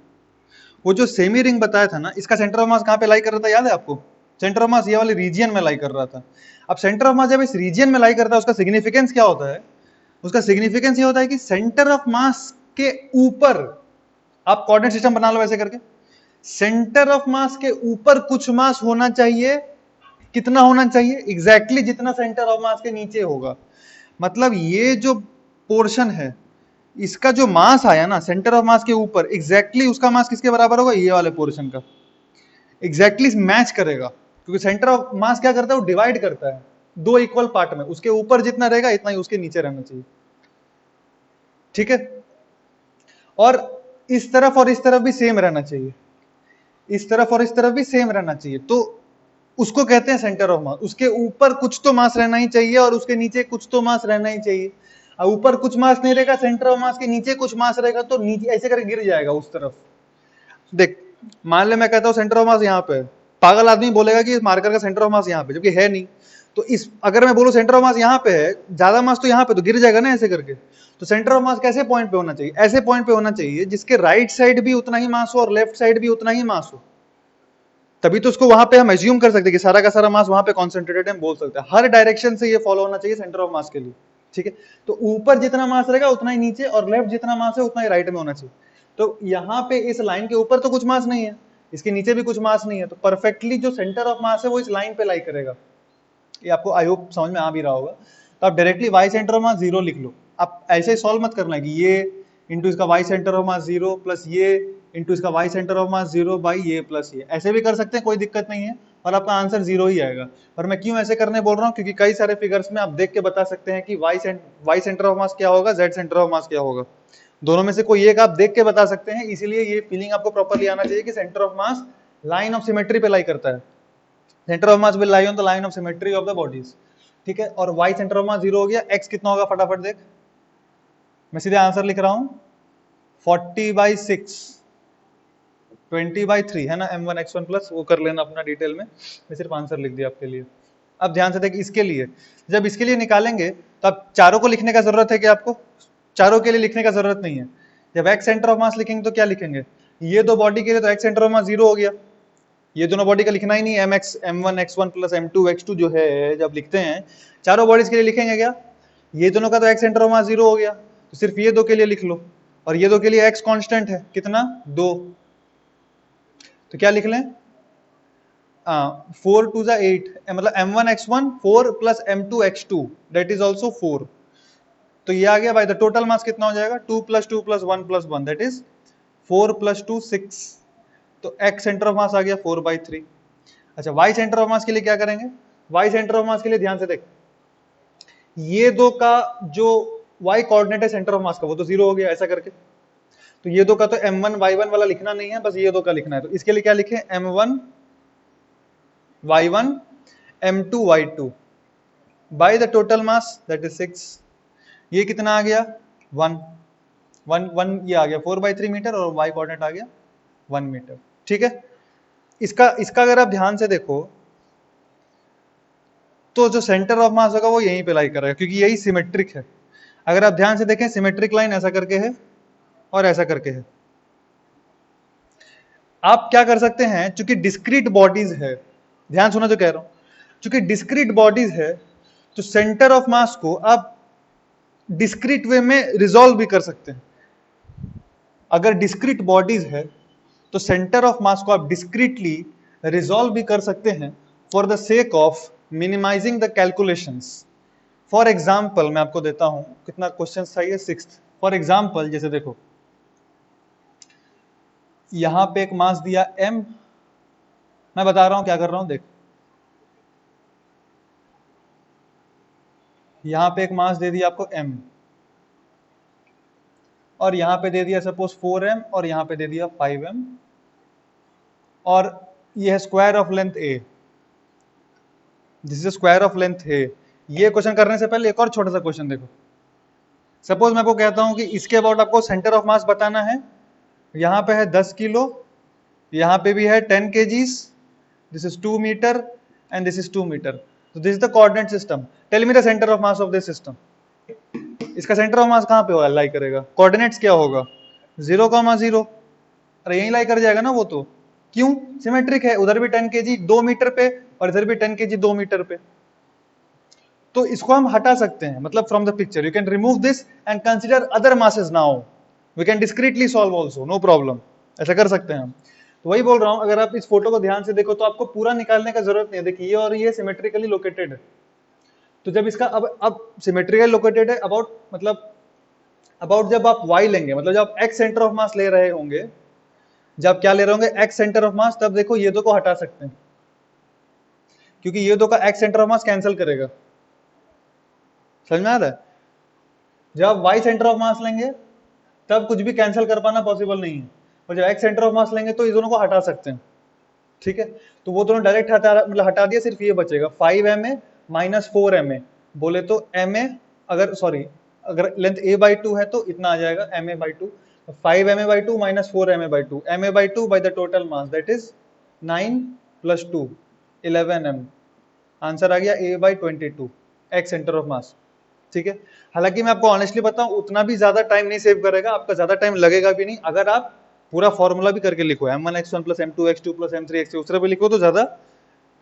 वो जो सेमी रिंग बताया था ना, इसका सेंटर ऑफ मास कहां पे लाई कर रहा था याद है आपको, सेंटर ऑफ मास ये वाले रीजन में लाई कर रहा था। अब सेंटर ऑफ मास जब इस रीजन में लाई करता है उसका सिग्निफिकेंस क्या होता है, उसका सिग्निफिकेंस ये होता है कि सेंटर ऑफ मास के ऊपर, आप कोऑर्डिनेट सिस्टम बना लो ऐसे करके, सेंटर ऑफ मास के ऊपर कुछ मास होना चाहिए। कितना होना चाहिए, एग्जैक्टली जितना सेंटर ऑफ मास के नीचे होगा। मतलब ये जो पोर्शन है इसका जो मास आया ना सेंटर ऑफ मास के ऊपर, एग्जैक्टली उसका मास किसके बराबर होगा, ये वाले पोर्शन का एग्जैक्टली मैच करेगा। क्योंकि सेंटर ऑफ मास क्या करता है, वो डिवाइड करता है दो इक्वल पार्ट में, उसके ऊपर जितना रहेगा इतना ही उसके नीचे रहना चाहिए, ठीक है। और इस तरफ और इस तरफ भी सेम रहना चाहिए, इस तरफ और इस तरफ भी सेम रहना चाहिए, तो उसको कहते हैं सेंटर ऑफ मास। उसके ऊपर कुछ तो मास रहना ही चाहिए और उसके नीचे कुछ तो मास रहना ही चाहिए। अब ऊपर कुछ मास नहीं रहेगा, सेंटर ऑफ मास के नीचे कुछ मास रहेगा, तो नीचे ऐसे करके गिर जाएगा उस तरफ। देख मान ले मैं कहता हूं सेंटर ऑफ मास यहाँ पे, पागल आदमी बोलेगा कि मार्कर का सेंटर ऑफ मास यहाँ पे, जबकि है नहीं। तो इस अगर मैं बोलूं सेंटर ऑफ मास यहाँ पे है, ज्यादा मास तो यहाँ पे, तो गिर जाएगा ना ऐसे करके। तो सेंटर ऑफ मास कैसे पॉइंट पे होना चाहिए, ऐसे पॉइंट पे होना चाहिए जिसके राइट साइड भी उतना ही मास हो और लेफ्ट साइड भी उतना ही मास हो, तभी तो उसको वहां पे हम एज्यूम कर सकते हैं कि सारा का सारा मास वहां पे कॉन्सेंट्रेटेड है, बोल सकते हैं। हर डायरेक्शन से ये फॉलो होना चाहिए सेंटर ऑफ मास के लिए, ठीक है। तो ऊपर जितना मास रहेगा उतना ही नीचे, और लेफ्ट जितना मास है उतना ही राइट में होना चाहिए। तो यहाँ पे इस लाइन के ऊपर तो कुछ मास नहीं है, इसके नीचे भी कुछ मास नहीं है, तो परफेक्टली जो सेंटर ऑफ मास है वो इस लाइन पे लाई करेगा। ये आपको आई होप समझ में आ भी रहा होगा। तो आप directly Y centre of mass 0 लिख लो। आप ऐसे सॉल्व मत करना कि ये इंटू इसका Y centre of mass 0 plus ये इंटू इसका Y centre of mass 0 by ये प्लस ये, ऐसे भी कर सकते हैं, कोई दिक्कत नहीं है, और आपका आंसर 0 ही आएगा। और मैं क्यों ऐसे करने बोल रहा हूँ, क्योंकि कई सारे फिगर्स में आप देख के बता सकते हैं कि वाई सेंटर ऑफ मास क्या होगा, जेड सेंटर ऑफ मास क्या होगा, दोनों में से कोई एक आप देख के बता सकते हैं। इसीलिए ये फीलिंग आपको प्रॉपरली आना चाहिए कि centre of mass line of symmetry पे लाई करता है, centre of mass will lie on the line of symmetry of the bodies, ठीक है। और वाई सेंटर ऑफ मास 0 हो गया, एक्स कितना होगा फटाफट देख, मैं सीधे आंसर लिख रहा हूं 40/6, 20/3 है ना, m1 x1 प्लस, वो कर लेना अपना डिटेल में, मैं सिर्फ आंसर लिख दिया आपके लिए। अब ध्यान से देख, इसके लिए जब इसके लिए निकालेंगे तो अब चारों को लिखने का जरूरत है कि आपको, चारों के लिए लिखने का जरूरत नहीं है। जब x सेंटर ऑफ मास लिखेंगे तो क्या लिखेंगे, ये दो बॉडी के लिए तो एक्स सेंटर ऑफ मास 0 हो गया, ये दोनों बॉडी का लिखना ही नहीं, m1 प्लस m2 x2 जो है जब लिखते हैं चारों बॉडीज के लिए लिखेंगे क्या, ये दोनों का तो एक्स सेंटर ऑफ मास 0 हो गया, तो सिर्फ ये दो के लिए लिख लो, और ये दो के लिए एक्स कांस्टेंट है कितना 2, तो क्या लिख लें 4 2 जा 8, मतलब m1 x1 4 plus m2 x2 that is also 4, तो ये आ गया भाई, द टोटल मास कितना हो जाएगा 2 plus 2 plus 1 plus 1 that is 4 plus 2 6, तो x सेंटर ऑफ मास आ गया 4/3। अच्छा y सेंटर ऑफ मास के लिए क्या करेंगे, y सेंटर ऑफ मास के लिए ध्यान से देख, ये दो का जो y कोऑर्डिनेट है सेंटर ऑफ मास का वो तो 0 हो गया ऐसा करके, तो ये दो का तो m1 y1 वाला लिखना नहीं है, बस ये दो का लिखना है, तो इसके लिए क्या लिखे m1 y1 m2 y2 bye the total mass that is 6, ये कितना आ गया 1 1 1, ये आ गया 4/3 मीटर और y कोऑर्डिनेट आ गया 1 मीटर, ठीक है। इसका अगर आप ध्यान से देखो तो जो सेंटर ऑफ मास होगा वो यहीं पे लाई करेगा, क्योंकि यही सिमेट्रिक है। अगर आप ध्यान से देखें सिमेट्रिक लाइन ऐसा करके है और ऐसा करके है। आप क्या कर सकते हैं, चूंकि डिस्क्रीट बॉडीज है, ध्यान सुना जो कह रहा हूं, चूंकि डिस्क्रीट बॉडीज है तो सेंटर ऑफ मास को आप डिस्क्रीट वे में रिजॉल्व भी कर सकते हैं। अगर डिस्क्रीट बॉडीज है तो सेंटर ऑफ मास को आप डिस्क्रीटली रिजॉल्व भी कर सकते हैं for the sake of minimising the calculations. For example मैं आपको देता हूं, कितना क्वेश्चन था ये 6th। फॉर एग्जाम्पल जैसे देखो यहां पे एक मास दिया m, मैं बता रहा हूं क्या कर रहा हूं देख, यहां पे एक मास दे दिया आपको m और यहां पे दे दिया सपोज 4m और यहां पे दे दिया 5m और ये है square of length a, this is square of length a। ये क्वेश्चन करने से पहले एक और छोटा सा क्वेश्चन देखो, सपोज मैं आपको कहता हूं कि इसके अबाउट आपको सेंटर ऑफ मास बताना है, यहां पे है 10 किलो, यहां पे भी है 10 kgs, this is 2 metre and this is 2 metre, तो this is the coordinate system, tell me the centre of mass of this system. इसका सेंटर ऑफ मास कहां पे होगा, लाई करेगा, कोऑर्डिनेट्स क्या होगा 0,0, अरे यहीं लाई कर जाएगा ना वो, तो क्यों, सिमेट्रिक है, उधर भी 10 kg 2 मीटर पे और इधर भी 10 kg 2 मीटर पे, तो इसको हम हटा सकते हैं, मतलब from the picture you can remove this and consider other masses, now we can discretely solve also, no problem, ऐसा कर सकते हैं हम। तो वही बोल रहा हूं, अगर आप इस फोटो को ध्यान से देखो तो आपको पूरा निकालने का जरूरत नहीं है, देखिए ये और ये सिमेट्रिकली लोकेटेड है, तो जब इसका अब सिमेट्रिकली लोकेटेड है अबाउट जब आप y लेंगे, मतलब जब x सेंटर ऑफ मास ले रहे होंगे, जब क्या ले रहे होंगे x सेंटर ऑफ मास, तब देखो ये दो को हटा सकते हैं, क्योंकि ये दो का x centre of mass cancel करेगा, समझ में आ रहा है। जब y सेंटर ऑफ मास लेंगे तब कुछ भी कैंसिल कर पाना पॉसिबल नहीं है, और जब x सेंटर ऑफ मास लेंगे तो इस दोनों को हटा सकते हैं, ठीक है। तो वो दोनों डायरेक्ट हटा दिया, सिर्फ ये बचेगा 5ma माइनस 4ma, बोले तो ma, अगर लेंथ a/2 है तो इतना आ जाएगा ma/2, 5ma/2 minus 4ma/2, ma/2 by the total mass that is 9 plus 2 11m, answer आ गया a/22 x centre of mass, ठीक है। हालांकि मैं आपको ऑनेस्टली बताऊं उतना भी ज्यादा टाइम नहीं सेव करेगा, आपका ज्यादा टाइम लगेगा भी नहीं, अगर आप पूरा फॉर्मूला भी करके लिखो m1 x1 plus m2 x2 plus m3 x3 उस तरह भी लिखो तो ज्यादा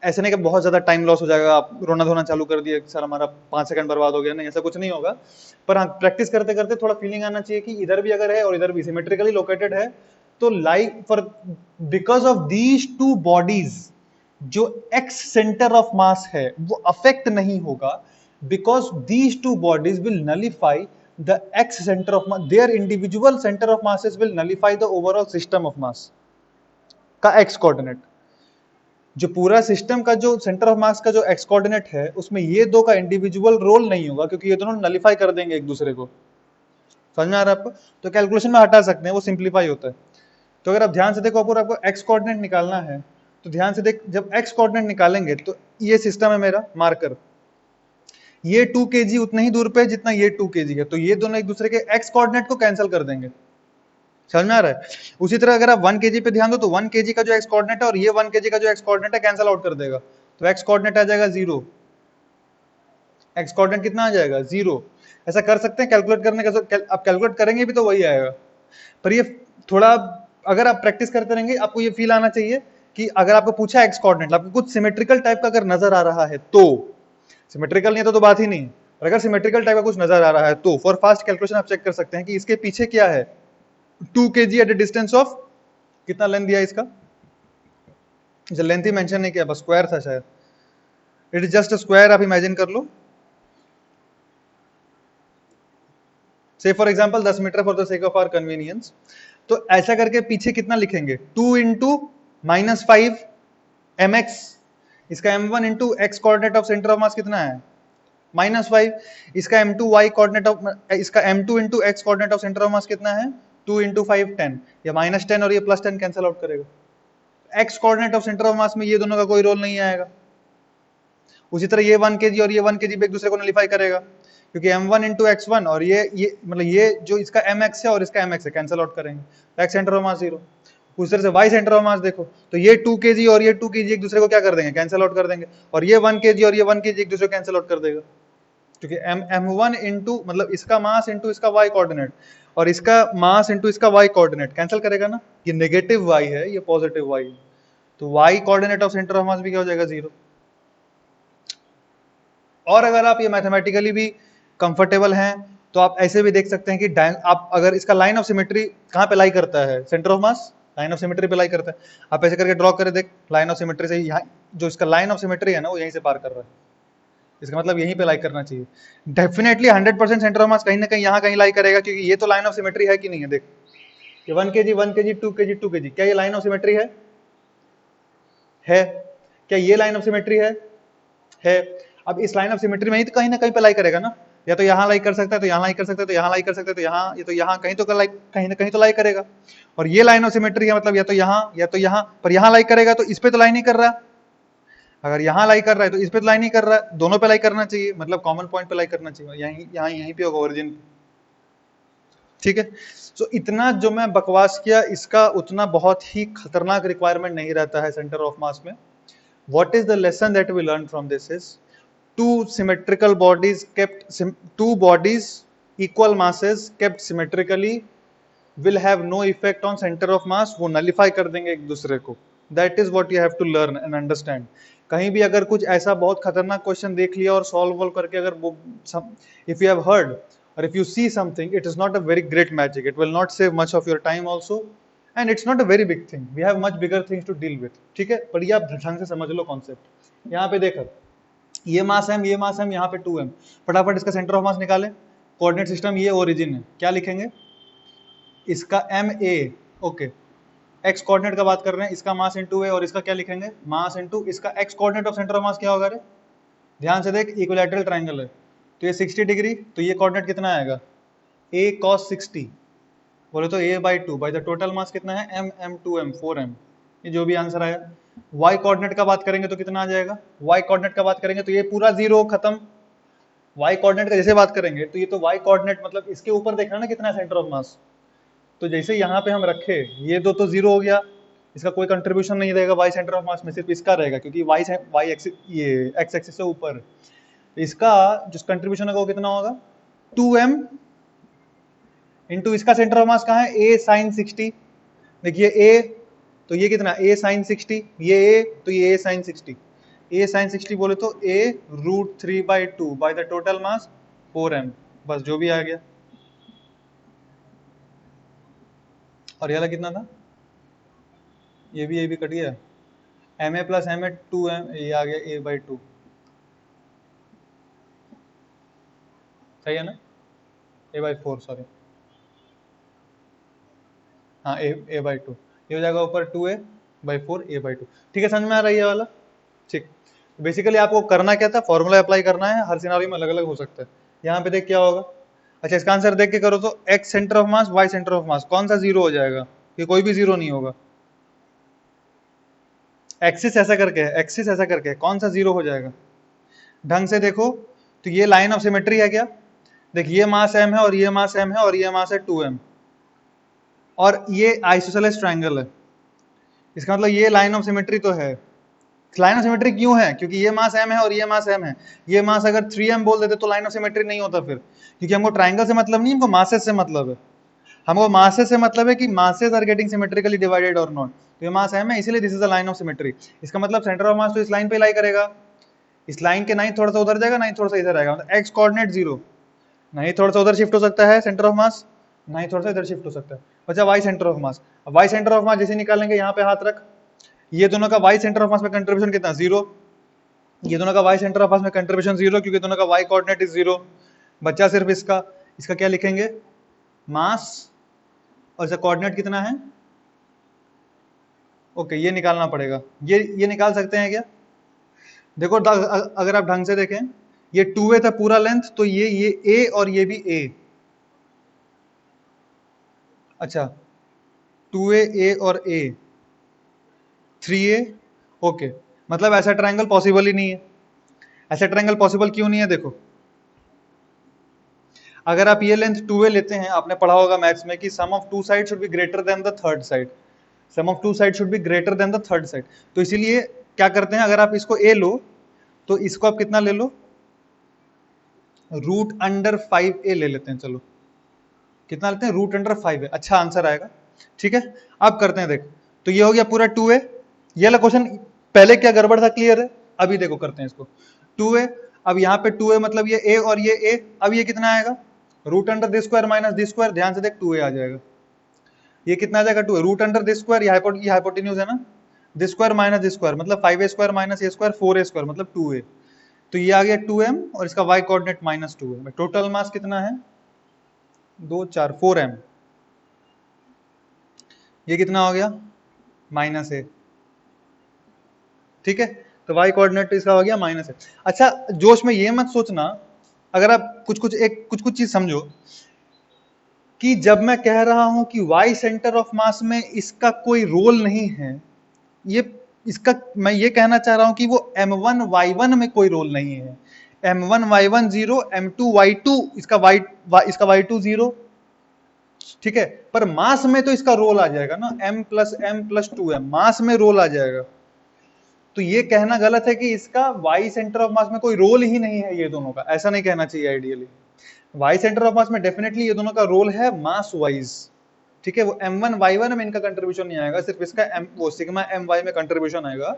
ऐसे नहीं कि बहुत ज्यादा टाइम लॉस हो जाएगा, आप रोना धोना चालू कर दिए सर हमारा 5 सेकंड बर्बाद हो गया, नहीं ऐसा कुछ नहीं होगा। पर हाँ प्रैक्टिस करते करते थोड़ा फीलिंग आना चाहिए कि इधर भी अगर है और इधर भी सिमेट्रिकली लोकेटेड है, तो like for because of these two bodies जो x सेंटर ऑफ मास है वो अफेक्ट नहीं होगा, because these two bodies will nullify the x center of mass, their individual center of masses will nullify the overall system of mass का x coordinate, जो पूरा system का जो सेंटर ऑफ मास का जो x कोऑर्डिनेट है उसमें ये दो का इंडिविजुअल रोल नहीं होगा, क्योंकि ये दोनों नलिफाई कर देंगे एक दूसरे को, समझ में आ रहा है आपको। तो कैलकुलेशन में हटा सकते हैं, वो सिंप्लीफाई होता है। तो अगर आप ध्यान से देखो आपको x कोऑर्डिनेट निकालना है तो ध्यान से देख, जब x कोऑर्डिनेट निकालेंगे तो ये सिस्टम है मेरा मार्कर, ये 2 kg उतने ही दूर पे जितना ये 2 kg है, तो ये दोनों एक दूसरे के x कोऑर्डिनेट को कैंसिल कर देंगे, समझ में आ रहा है। उसी तरह अगर आप 1 kg पे ध्यान दो तो 1 kg का जो x कोऑर्डिनेट है और ये 1 kg का जो x कोऑर्डिनेट है कैंसिल आउट कर देगा, तो x कोऑर्डिनेट आ जाएगा 0, x कोऑर्डिनेट कितना आ जाएगा 0। ऐसा कर सकते हैं कैलकुलेट करने का, आप कैलकुलेट करेंगे भी तो वही आएगा, पर ये थोड़ा अगर आप प्रैक्टिस करते रहेंगे आपको ये फील आना चाहिए कि अगर आपको पूछा एक्स कोऑर्डिनेट, आपको कुछ सिमेट्रिकल टाइप का अगर नजर आ रहा है तो, सिमेट्रिकल नहीं है तो बात ही नहीं, और अगर सिमेट्रिकल टाइप का कुछ नजर आ रहा है तो फॉर फास्ट कैलकुलेशन आप चेक कर सकते हैं कि इसके पीछे क्या है, 2 kg at a distance of, कितना लेंथ दिया इसका, लेंथ ही मेंशन नहीं किया, बस स्क्वायर था शायद, it is just a square, आप इमेजिन कर लो, say for example 10 metre for the sake of our convenience. तो ऐसा करके पीछे कितना लिखेंगे, 2 इंटू -5 mx, इसका m1 into x coordinate of centre of मास कितना है -5, इसका m2 y कोऑर्डिनेट ऑफ, इसका m2 into x coordinate of centre of मास कितना है 2 इंटू 5 10, ये -10 और ये +10 कैंसिल आउट करेगा, x coordinate of centre of मास में ये दोनों का कोई रोल नहीं आएगा। उसी तरह ये 1 kg और ये 1 kg भी एक दूसरे को नलिफाई करेगा, क्योंकि m1 इंटू x1 और ये मतलब ये जो इसका mx है और इसका mx है कैंसिल आउट करेंगे, तो x सेंटर ऑफ मास 0। उस तरह से y सेंटर ऑफ मास देखो, तो ये 2 kg और ये 2 kg एक दूसरे को क्या कर देंगे, कैंसिल आउट कर देंगे, और ये 1 kg और ये 1 kg एक दूसरे को कैंसिल आउट कर देगा, क्योंकि m1 इंटू मतलब इसका मास इंटू इसका y कोऑर्डिनेट और इसका मास इंटू इसका y कोऑर्डिनेट कैंसिल करेगा ना, ये नेगेटिव y है ये पॉजिटिव y है, तो y coordinate of centre of मास भी क्या हो जाएगा 0। और अगर आप ये मैथमेटिकली भी कंफर्टेबल हैं तो आप ऐसे भी देख सकते हैं कि आप अगर इसका लाइन ऑफ सिमेट्री कहाँ पे लाई करता है, centre of mass line of symmetry पे लाई करता है, आप ऐसे करके ड्रॉ करें, देख लाइन ऑफ सिमेट्री से यहाँ जो इसका लाइन ऑफ सिमेट्री है ना वो यहीं से पार कर रहा है, इसका मतलब यहीं पे लाई करना चाहिए, डेफिनेटली 100% सेंटर ऑफ मास कहीं ना कहीं यहाँ कहीं लाई करेगा, क्योंकि ये तो लाइन ऑफ सिमेट्री है कि नहीं है, देख ये 1 kg 1 kg 2 kg 2 kg, क्या ये लाइन ऑफ सिमेट्री है, क्या ये लाइन ऑफ सिमेट्री है। अब इस लाइन ऑफ सिमेट्री में ही तो कहीं ना कहीं पे लाई करेगा ना, या तो यहाँ लाई कर सकता है, तो यहाँ लाई कर सकता है, तो यहाँ लाई कर सकता है, तो यहाँ, ये तो यहाँ कहीं तो कहीं ना कहीं तो लाई करेगा, और ये लाइन ऑफ सिमेट्री है मतलब या तो यहाँ पर यहाँ लाई करेगा, तो इस पे तो लाई नहीं कर रहा, अगर यहाँ लाई कर रहा है तो इस पे तो लाई नहीं कर रहा है, दोनों पे लाई करना चाहिए, मतलब कॉमन पॉइंट पे लाई करना चाहिए, यहीं पे होगा ओरिजिन, ठीक है। सो इतना जो मैं बकवास किया इसका उतना बहुत ही खतरनाक रिक्वायरमेंट नहीं रहता है सेंटर ऑफ मास में। What is the lesson that we learned from this is two symmetrical bodies two bodies equal masses kept symmetrically will have no effect on center of mass, वो nullify कर देंगे एक दूसरे को, that is what you have to learn and understand। कहीं भी अगर कुछ ऐसा बहुत खतरनाक क्वेश्चन देख लिया और सॉल्व करके अगर if you have heard or if you see something, it is not a very great magic, it will not save much of your time also and it's not a very big thing, we have much bigger things to deal with, ठीक है। पर ये आप ढंग से समझ लो concept. यहाँ पे देखो ये मास m ये मास m, यहाँ पे 2m, फटाफट इसका सेंटर ऑफ मास निकाले, कोऑर्डिनेट सिस्टम ये ओरिजिन है, क्या लिखेंगे इसका ma, ओके x कोऑर्डिनेट का बात कर रहे हैं, इसका मास इंटू a और इसका क्या लिखेंगे मास इंटू इसका x coordinate of centre of mass क्या होगा रे, ध्यान से देख इक्विलैटरल ट्राइंगल है तो ये 60 डिग्री, तो ये कोऑर्डिनेट कितना आएगा a cos 60, बोले तो a/2 bye the total mass कितना है m 2m 4m, ये जो भी आंसर आया। y कोऑर्डिनेट का बात करेंगे तो कितना आ जाएगा, y कोऑर्डिनेट का बात करेंगे तो ये पूरा 0 खत्म, y कोऑर्डिनेट का जैसे बात करेंगे तो ये तो y कोऑर्डिनेट मतलब इसके ऊपर देखना ना कितना है सेंटर ऑफ मास, तो जैसे यहाँ पे हम रखे ये दो तो 0 हो गया, इसका कोई कंट्रीब्यूशन नहीं रहेगा y सेंटर ऑफ मास में, सिर्फ इसका रहेगा क्योंकि y एक्सिस ये x एक्सिस से ऊपर, इसका जो कंट्रीब्यूशन होगा वो कितना होगा 2m इंटू इसका सेंटर ऑफ मास कहाँ है a sin 60, देखिए a तो ये कितना a sin 60, ये a तो ये a sin 60, a sin 60 बोले तो a √3/2 bye the total mass 4m, बस जो भी आ गया। और ये वाला कितना था, ये भी कट गया, ma प्लस ma 2m, ये आ गया a/2, सही है ना, a/4 सॉरी, हाँ a/2, ये हो जाएगा ऊपर 2a/4 a/2, ठीक है, समझ में आ रही है वाला, ठीक। बेसिकली आपको करना क्या था, फॉर्मूला अप्लाई करना है, हर सिनारियो में अलग अलग हो सकता है। यहाँ पे देख क्या होगा, अच्छा इसका आंसर देख के करो तो x centre of mass y centre of मास कौन सा 0 हो जाएगा, ये कोई भी 0 नहीं होगा, एक्सिस ऐसा करके है, एक्सिस ऐसा करके है, कौन सा 0 हो जाएगा, ढंग से देखो तो ये लाइन ऑफ सिमेट्री है क्या, देख ये मास m है और ये मास m है और ये मास है 2m और ये आइसोसेलेस ट्रायंगल है, इसका मतलब ये लाइन ऑफ सिमेट्री तो है। लाइन ऑफ सिमेट्री क्यों है, क्योंकि ये मास m है और ये मास m है, ये मास अगर 3m बोल देते तो लाइन ऑफ सिमेट्री नहीं होता फिर, क्योंकि हमको ट्रायंगल से मतलब नहीं, हमको मासेस से मतलब है। हमको मासेस से मतलब है कि masses are getting symmetrically divided और नॉट। तो ये मास m है, इसीलिए this is a line of symmetry. इसका मतलब सेंटर ऑफ मास तो इस लाइन पे लाई करेगा, इस लाइन के नहीं थोड़ा सा उधर जाएगा, नहीं थोड़ा सा इधर आएगा, मतलब एक्स कोऑर्डिनेट 0, नहीं थोड़ा सा उधर शिफ्ट हो सकता है सेंटर ऑफ मास, नहीं थोड़ा सा इधर शिफ्ट हो सकता है। बचा वाई सेंटर ऑफ मास। अब वाई सेंटर ऑफ मास जैसे निकालेंगे, यहाँ पे हाथ रख, ये दोनों का वाई सेंटर ऑफ मास में कंट्रीब्यूशन कितना, 0। ये दोनों का वाई सेंटर ऑफ मास में कंट्रीब्यूशन 0, क्योंकि दोनों का वाई कोऑर्डिनेट इज 0। बच्चा सिर्फ इसका इसका क्या लिखेंगे, मास, और इसका कोऑर्डिनेट कितना है, ओके ये निकालना पड़ेगा। ये निकाल सकते हैं क्या? देखो अगर आप ढंग से देखें, ये 2a था पूरा लेंथ, तो ये a और ये भी a, अच्छा 2a a और a 3a, ओके, मतलब ऐसा ट्रायंगल पॉसिबल ही नहीं है। ऐसा ट्रायंगल पॉसिबल क्यों नहीं है? देखो, अगर आप ये लेंथ 2a लेते हैं, आपने पढ़ा होगा मैथ्स में कि sum of two side should be greater than the third side, sum of two side should be greater than the third side. तो इसीलिए क्या करते हैं, अगर आप इसको a लो तो इसको आप कितना ले लो, रूट अंडर 5a ले लेते हैं। चलो कितना लेते हैं, रूट अंडर 5a, अच्छा आंसर आएगा। ठीक है, अब करते हैं, देख तो ये हो गया पूरा 2a। ये वाला क्वेश्चन पहले क्या गड़बड़ था, क्लियर है? अभी देखो करते हैं इसको, 2a, अब यहाँ पे 2a मतलब ये a और ये a, अब ये कितना आएगा, root under this square minus this square, ध्यान से देख 2a आ जाएगा। ये कितना आ जाएगा, 2a, root under this square, ये हाइपोटेन्यूज है ना, this square minus this square मतलब 5a square minus a square 4a square मतलब 2a। तो ये आ गया 2m और इसका y कोऑर्डिनेट माइनस 2 है। टोटल मास कितना है, 2 4 4m, ये कितना हो गया, माइनस a। ठीक है, तो y कोऑर्डिनेट इसका हो गया माइनस a। अच्छा जोश में ये मत सोचना, अगर आप कुछ चीज समझो कि जब मैं कह रहा हूं कि y सेंटर ऑफ मास में इसका कोई रोल नहीं है, ये इसका मैं ये कहना चाह रहा हूं कि वो m1 y1 में कोई रोल नहीं है। m1 y1 0, m2 y2, इसका y2 0, ठीक है, पर मास में तो इसका रोल आ जाएगा ना, m+m+2m, मास में रोल आ जाएगा। तो ये कहना गलत है कि इसका y सेंटर ऑफ मास में कोई रोल ही नहीं है ये दोनों का, ऐसा नहीं कहना चाहिए आइडियली। y सेंटर ऑफ मास में डेफिनेटली ये दोनों का रोल है मास वाइज। ठीक है, वो m1 y1 में इनका कंट्रीब्यूशन नहीं आएगा, सिर्फ इसका वो सिग्मा my में कंट्रीब्यूशन आएगा।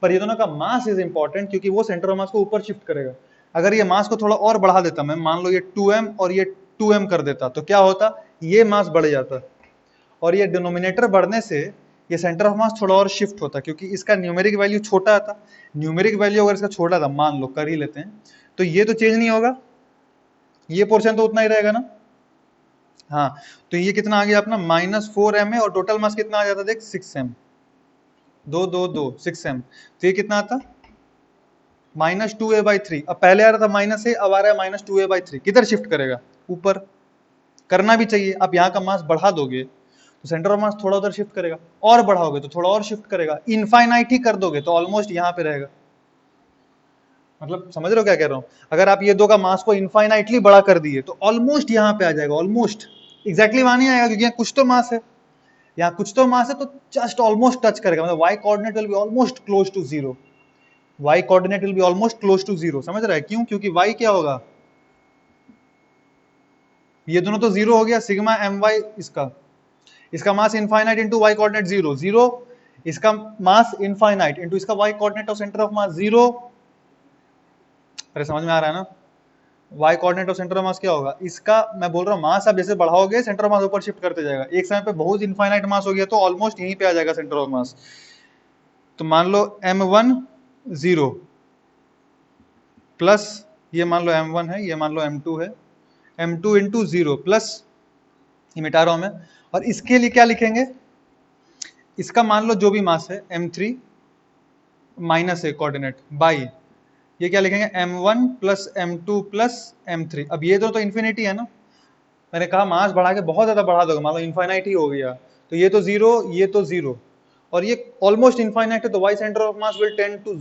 पर ये दोनों का मास इज इंपॉर्टेंट, क्योंकि वो सेंटर ऑफ मास को ऊपर शिफ्ट करेगा। अगर ये मास को थोड़ा और बढ़ा देता मैं, मान लो ये 2m और ये 2m कर देता, तो क्या होता, ये मास बढ़ जाता, और ये डिनोमिनेटर बढ़ने से ये सेंटर ऑफ मास थोड़ा और शिफ्ट होता, क्योंकि इसका न्यूमेरिक वैल्यू छोटा था। न्यूमेरिक वैल्यू अगर इसका छोटा था, मान लो कर ही लेते हैं, तो ये तो चेंज नहीं होगा, ये पोर्शन तो उतना ही रहेगा ना। हाँ, तो ये कितना आ गया अपना -4m है, और टोटल मास कितना आ जाता, देख 6m, 2 2 2 6m, तो ये कितना आता -2a/3। अब पहले आ रहा था -a, अब आ रहा है -2a/3, किधर शिफ्ट करेगा, ऊपर, करना भी चाहिए। आप यहाँ का मास बढ़ा दोगे तो सेंटर ऑफ मास थोड़ा उधर शिफ्ट करेगा, और बढ़ाओगे तो थोड़ा और शिफ्ट करेगा, इनफाइनाइट ही कर दोगे तो ऑलमोस्ट यहाँ पे रहेगा। मतलब समझ रहे हो क्या कह रहा हूँ? अगर आप ये दो का मास को इनफाइनाइटली बड़ा कर दिए तो ऑलमोस्ट यहाँ पे आ जाएगा, ऑलमोस्ट, एग्जैक्टली वहां नहीं आएगा, क्योंकि यहाँ कुछ तो मास है, यहाँ कुछ तो मास है, तो जस्ट ऑलमोस्ट टच करेगा, मतलब y coordinate will be almost close to 0, y coordinate will be almost close to 0। समझ रहा है क्यों? क्योंकि y क्या होगा, ये दोनों तो 0 हो गया, सिग्मा my, इसका मास इनफाइनाइट इंटू y कोऑर्डिनेट 0 0, इसका मास इनफाइनाइट इंटू इसका y coordinate of centre of mass 0। अरे समझ में आ रहा है ना, y coordinate of centre of mass क्या होगा, इसका मैं बोल रहा हूँ मास आप जैसे बढ़ाओगे सेंटर ऑफ मास ऊपर शिफ्ट करते जाएगा, एक समय पे बहुत इनफाइनाइट मास हो गया तो ऑलमोस्ट यहीं पे आ जाएगा सेंटर ऑफ मास। तो मान लो m1 0 प्लस ये मान लो m1 है, ये मान लो m2 है, m2 इंटू 0 प्लस, ये मिटा रहा हूं मैं, और इसके लिए क्या लिखेंगे, इसका मान लो जो भी मास है m3 माइनस है कोऑर्डिनेट बाई, ये क्या लिखेंगे m1 plus m2 plus m3। अब ये तो इन्फिनिटी है ना, मैंने कहा मास बढ़ा के बहुत ज्यादा बढ़ा दोगे, मान लो इनफाइनाइट ही हो गया, तो ये तो 0, ये तो 0, और ये ऑलमोस्ट इनफाइनाइट है, तो y centre of mass will tend to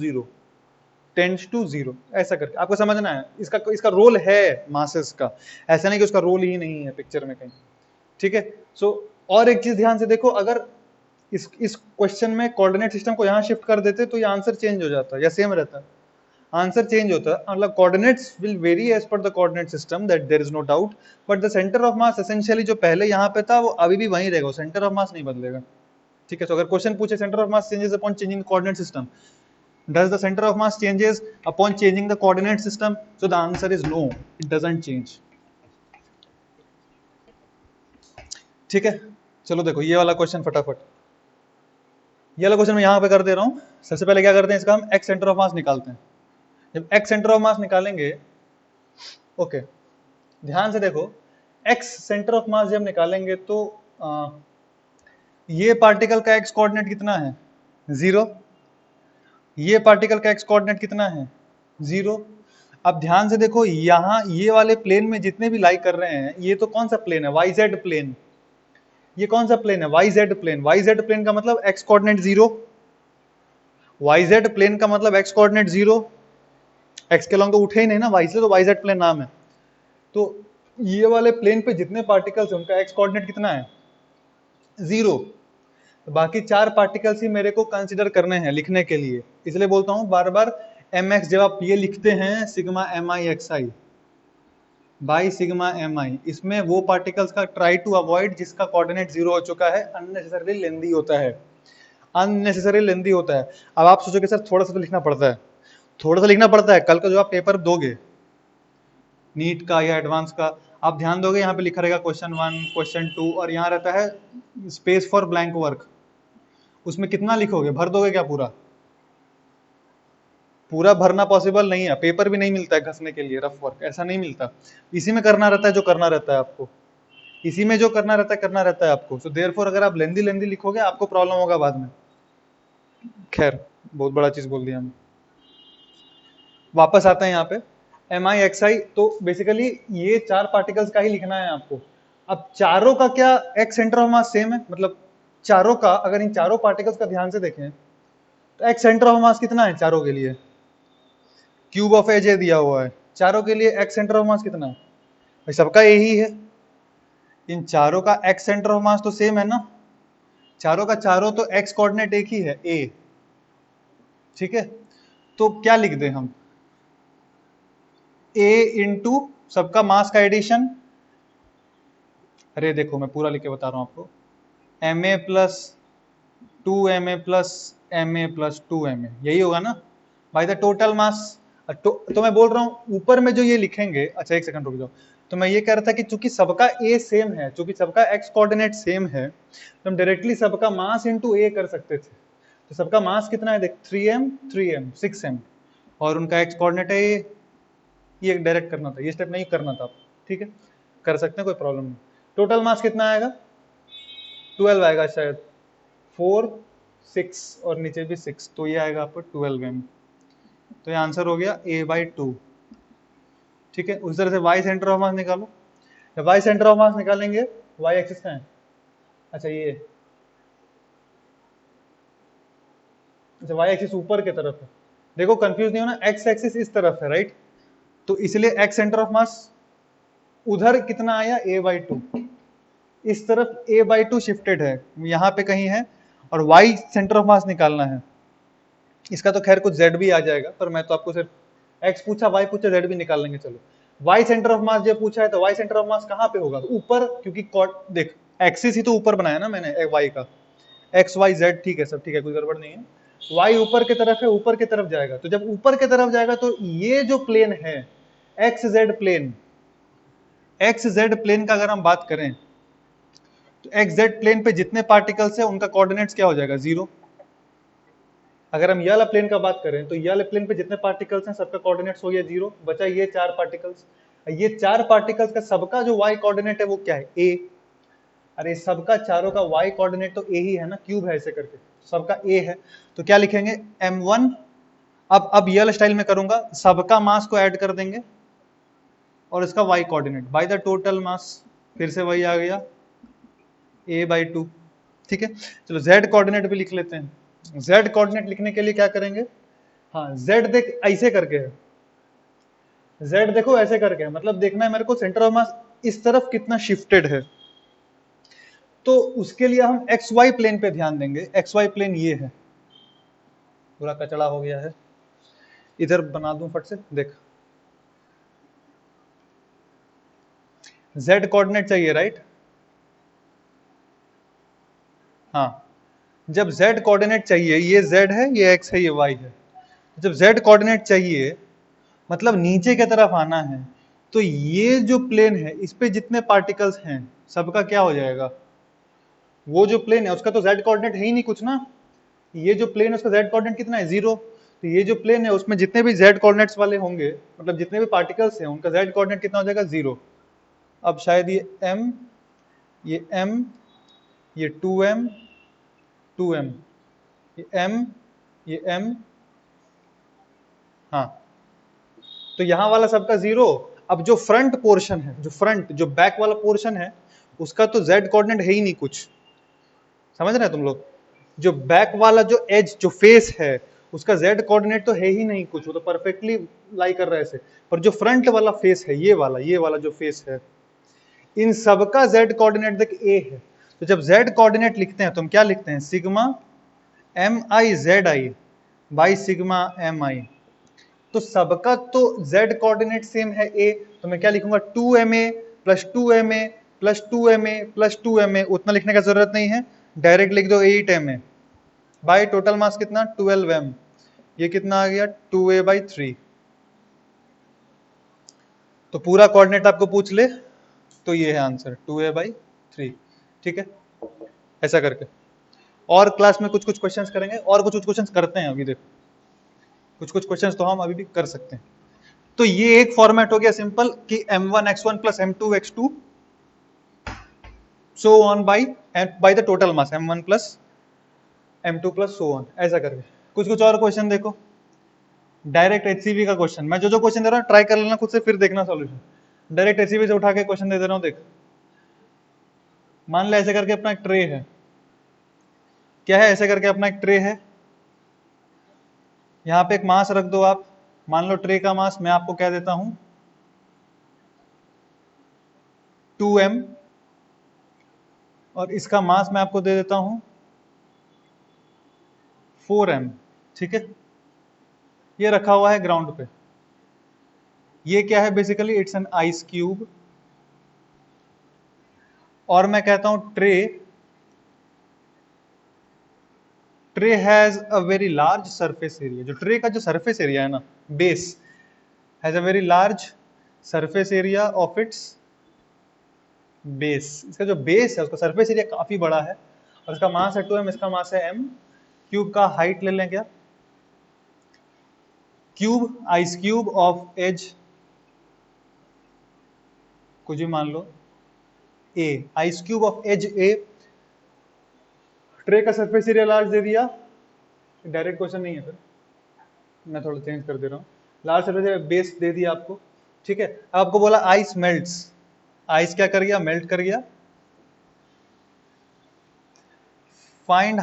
0, ऐसा करके आपको समझना है। इसका रोल है मासेस का, ऐसा नहीं कि उसका रोल ही नहीं है पिक्चर में कहीं। ठीक है, सो और एक चीज ध्यान से देखो, अगर इस क्वेश्चन में कोऑर्डिनेट सिस्टम को यहाँ शिफ्ट कर देते तो ये आंसर चेंज हो जाता या सेम रहता, आंसर चेंज होता है, मतलब coordinates will vary as per the coordinate system, that there is no doubt, but the centre of mass essentially जो पहले यहाँ पे था वो अभी भी वहीं रहेगा, सेंटर ऑफ मास नहीं बदलेगा। ठीक है, तो अगर क्वेश्चन पूछे centre of mass changes upon changing coordinate system, does the center of mass changes upon changing the coordinate system? So the answer is no, it doesn't change. ठीक है, चलो देखो ये वाला क्वेश्चन फटाफट, ये वाला क्वेश्चन मैं यहां पे कर दे रहा हूं। सबसे पहले क्या करते हैं, इसका हम एक्स सेंटर ऑफ मास निकालते हैं। जब एक्स सेंटर ऑफ मास निकालेंगे, ओके ध्यान से देखो, एक्स सेंटर ऑफ मास जब निकालेंगे तो ये पार्टिकल का एक्स कोऑर्डिनेट कितना है, 0, ये पार्टिकल का एक्स कोऑर्डिनेट कितना है, 0। अब ध्यान से देखो, यहां ये वाले प्लेन में जितने भी लाई कर रहे हैं, ये तो कौन सा प्लेन है, वाई जेड प्लेन। ये कौन सा प्लेन है, Y Z plane. Y Z plane का मतलब X coordinate 0, Y Z plane का मतलब एक्स कोऑर्डिनेट 0, एक्स के लॉन्ग तो उठे ही नहीं ना, वाई से तो वाई जेड प्लेन नाम है। तो ये वाले प्लेन पे जितने पार्टिकल्स हैं उनका एक्स कोऑर्डिनेट कितना है, 0। बाकी 4 पार्टिकल्स ही मेरे को कंसिडर करने हैं लिखने के लिए, इसलिए बोलता हूं बार बार एम एक्स जब आप ये लिखते हैं sigma M I X I by sigma M I, इसमें वो पार्टिकल्स का ट्राई टू अवॉइड जिसका कोऑर्डिनेट 0 हो चुका है, अननेसेसरी लेंदी होता है, अननेसेसरी लेंदी होता है। अब आप सोचोगे सर थोड़ा सा तो लिखना पड़ता है, थोड़ा सा लिखना पड़ता है, कल का जो आप पेपर दोगे नीट का या एडवांस का, आप ध्यान दोगे यहाँ पे लिखा रहेगा क्वेश्चन 1 क्वेश्चन 2 और यहाँ रहता है स्पेस फॉर ब्लैंक वर्क, उसमें कितना लिखोगे, भर दोगे क्या पूरा, पूरा भरना पॉसिबल नहीं है, पेपर भी नहीं मिलता है घसने के लिए, रफ वर्क ऐसा नहीं मिलता, इसी में करना रहता है जो करना रहता है आपको, इसी में जो करना रहता है आपको। सो देयरफॉर अगर आप लेंदी लेंदी लिखोगे आपको प्रॉब्लम होगा बाद में। खैर बहुत बड़ा चीज बोल दिया हमने, वापस आते हैं यहाँ पे एम आई एक्स आई, तो बेसिकली ये 4 पार्टिकल्स का ही लिखना है आपको। अब चारों का क्या x centre of mass same है, मतलब चारों का, अगर इन चारों पार्टिकल्स का ध्यान से देखें तो एक्स सेंटर ऑफ मास कितना है चारों के लिए, क्यूब ऑफ एज दिया हुआ है, चारों के लिए एक्स सेंटर ऑफ मास कितना है भाई, सबका यही है, इन चारों का एक्स सेंटर ऑफ मास तो सेम है ना, चारों का चारों तो एक्स कोऑर्डिनेट एक ही है, ए। ठीक है, तो क्या लिख दें हम, ए इंटू सबका मास का एडिशन, अरे देखो मैं पूरा लिख के बता रहा हूं आपको, M A plus 2 ma plus ma plus 2ma, यही होगा ना बाय द टोटल मास। तो मैं बोल रहा हूं ऊपर में जो ये लिखेंगे, अच्छा एक सेकंड रुक जाओ, तो मैं ये कह रहा था कि चूंकि सबका ए सेम है, चूंकि सबका एक्स कोऑर्डिनेट सेम है, तो हम डायरेक्टली सबका मास इंटू ए कर सकते थे। तो सबका मास कितना है देख, 3m 6m, और उनका एक्स कोऑर्डिनेट है ये डायरेक्ट करना था, ये स्टेप नहीं करना था, ठीक है कर सकते हैं कोई प्रॉब्लम नहीं। टोटल मास कितना आएगा, 12 आएगा शायद, 4 6 और नीचे भी 6, तो ये आएगा आपको 12m, तो ये आंसर हो गया a/2। ठीक है, उस तरह से y सेंटर ऑफ मास निकालो, जब y सेंटर ऑफ मास निकालेंगे, y एक्सिस कहाँ है, अच्छा ये, अच्छा y एक्सिस ऊपर की तरफ है, देखो कंफ्यूज नहीं होना, x एक्सिस इस तरफ है राइट, तो इसलिए x सेंटर ऑफ मास उधर कितना आया, a/2, इस तरफ a/2 शिफ्टेड है, यहाँ पे कहीं है, और y सेंटर ऑफ मास निकालना है, इसका तो खैर कुछ z भी आ जाएगा, पर मैं तो आपको सिर्फ x पूछा, y पूछा, z भी निकाल लेंगे। चलो y सेंटर ऑफ मास जो पूछा है, तो y सेंटर ऑफ मास कहाँ पे होगा, तो ऊपर, क्योंकि देख एक्सिस ही तो ऊपर बनाया ना मैंने y का, x y z, ठीक है सब ठीक है, कोई गड़बड़ नहीं है, y ऊपर की तरफ है, ऊपर की तरफ जाएगा, तो जब ऊपर की तरफ जाएगा तो ये जो प्लेन है X Z plane, X Z plane का अगर हम बात करें तो एक्स जेड प्लेन पे जितने पार्टिकल्स है उनका कोऑर्डिनेट्स क्या हो जाएगा, 0। अगर हम ये वाला प्लेन का बात करें तो ये वाले प्लेन पे जितने पार्टिकल्स हैं सबका कोऑर्डिनेट्स हो गया 0, बचा ये 4 पार्टिकल्स, ये 4 पार्टिकल्स का सबका जो y कोऑर्डिनेट है वो क्या है, a। अरे सबका चारों का y कोऑर्डिनेट तो a ही है ना, क्यूब है ऐसे करके, सबका a है, तो क्या लिखेंगे m1। अब ये वाला स्टाइल में करूंगा, सबका मास को ऐड कर देंगे और इसका y coordinate bye the total मास, फिर से वही आ गया a/2। ठीक है, चलो z कोऑर्डिनेट भी लिख लेते हैं, z कोऑर्डिनेट लिखने के लिए क्या करेंगे, हाँ z देख ऐसे करके है, z देखो ऐसे करके है, मतलब देखना है मेरे को सेंटर ऑफ मास इस तरफ कितना शिफ्टेड है, तो उसके लिए हम एक्स वाई प्लेन पे ध्यान देंगे, एक्स वाई प्लेन ये है, पूरा कचड़ा हो गया है, इधर बना दूं फट से, देख z कोऑर्डिनेट चाहिए राइट। हाँ, जब z कोऑर्डिनेट चाहिए, ये z है, ये x है, ये y है, जब z कोऑर्डिनेट चाहिए मतलब नीचे की तरफ आना है, तो ये जो प्लेन है इस पे जितने पार्टिकल्स हैं सबका क्या हो जाएगा, वो जो प्लेन है उसका तो z कोऑर्डिनेट है ही नहीं कुछ ना, ये जो प्लेन है उसका z कोऑर्डिनेट कितना है, 0। तो ये जो प्लेन है उसमें जितने भी z कोऑर्डिनेट्स वाले होंगे, मतलब जितने भी पार्टिकल्स हैं उनका z कोऑर्डिनेट कितना हो जाएगा, 0। अब शायद ये m, ये m, ये 2m, 2m, ये m, ये m, हाँ, तो यहां वाला सबका 0। अब जो फ्रंट पोर्शन है, जो बैक वाला पोर्शन है, उसका तो z कोऑर्डिनेट है ही नहीं कुछ, समझ रहे हैं तुम लोग। जो बैक वाला जो एज, जो फेस है, उसका z कोऑर्डिनेट तो है ही नहीं कुछ, वो तो परफेक्टली लाई कर रहा है ऐसे। पर जो फ्रंट वाला फेस है, ये वाला जो फेस है, इन सबका z कोऑर्डिनेट देख a है। तो जब z कोऑर्डिनेट लिखते हैं तो हम क्या लिखते हैं, sigma mi zi by sigma mi। तो सबका तो z कोऑर्डिनेट सेम है a, तो मैं क्या लिखूंगा, 2ma plus 2ma plus 2ma plus 2ma। उतना लिखने का जरूरत नहीं है, डायरेक्ट लिख दो 8ma बाई टोटल मास कितना 12m, ये कितना आ गया 2a/3। तो पूरा कोऑर्डिनेट आपको पूछ ले तो ये है आंसर 2a/3, ठीक है, ऐसा करके। और क्लास में कुछ कुछ क्वेश्चंस करेंगे, और कुछ कुछ क्वेश्चंस करते हैं अभी, देखो कुछ क्वेश्चंस तो हम अभी भी कर सकते हैं। तो ये एक फॉर्मेट हो गया सिंपल कि m1x1 plus m2x2 so on by the total mass m1 plus m2 plus so on, ऐसा करके। कुछ और क्वेश्चन देखो, डायरेक्ट एचसीवी का क्वेश्चन, मैं जो क्वेश्चन दे रहा हूँ ट्राई कर लेना खुद से, फिर देखना सॉल्यूशन। डायरेक्ट एचसीवी से उठा के क्वेश्चन दे रहा हूँ, देख मान ले ऐसे करके अपना एक ट्रे है, क्या है, ऐसे करके अपना एक ट्रे है, यहां पे एक मास रख दो आप, मान लो ट्रे का मास मैं आपको क्या देता हूं 2m, और इसका मास मैं आपको दे देता हूं 4m, ठीक है। ये रखा हुआ है ग्राउंड पे, ये क्या है basically, it's an ice cube, और मैं कहता हूं tray has a very large surface area. जो ट्रे का जो सरफेस एरिया है ना, base has a very large surface area of its base. इसका जो बेस है उसका सरफेस एरिया काफी बड़ा है, और इसका मास है 2m, इसका मास है m। क्यूब का हाइट ले लें क्या, cube ice cube of edge कुछ भी मान लो a, ice cube of edge a। Tray का सरफेस एरिया लार्ज दे दिया, डायरेक्ट क्वेश्चन नहीं है फिर, मैं थोड़ा चेंज कर दे रहा हूँ, लार्ज सरफेस एरिया बेस दे दिया आपको, ठीक है। अब आपको बोला आइस मेल्ट्स, आइस क्या कर गया, मेल्ट कर गया। Find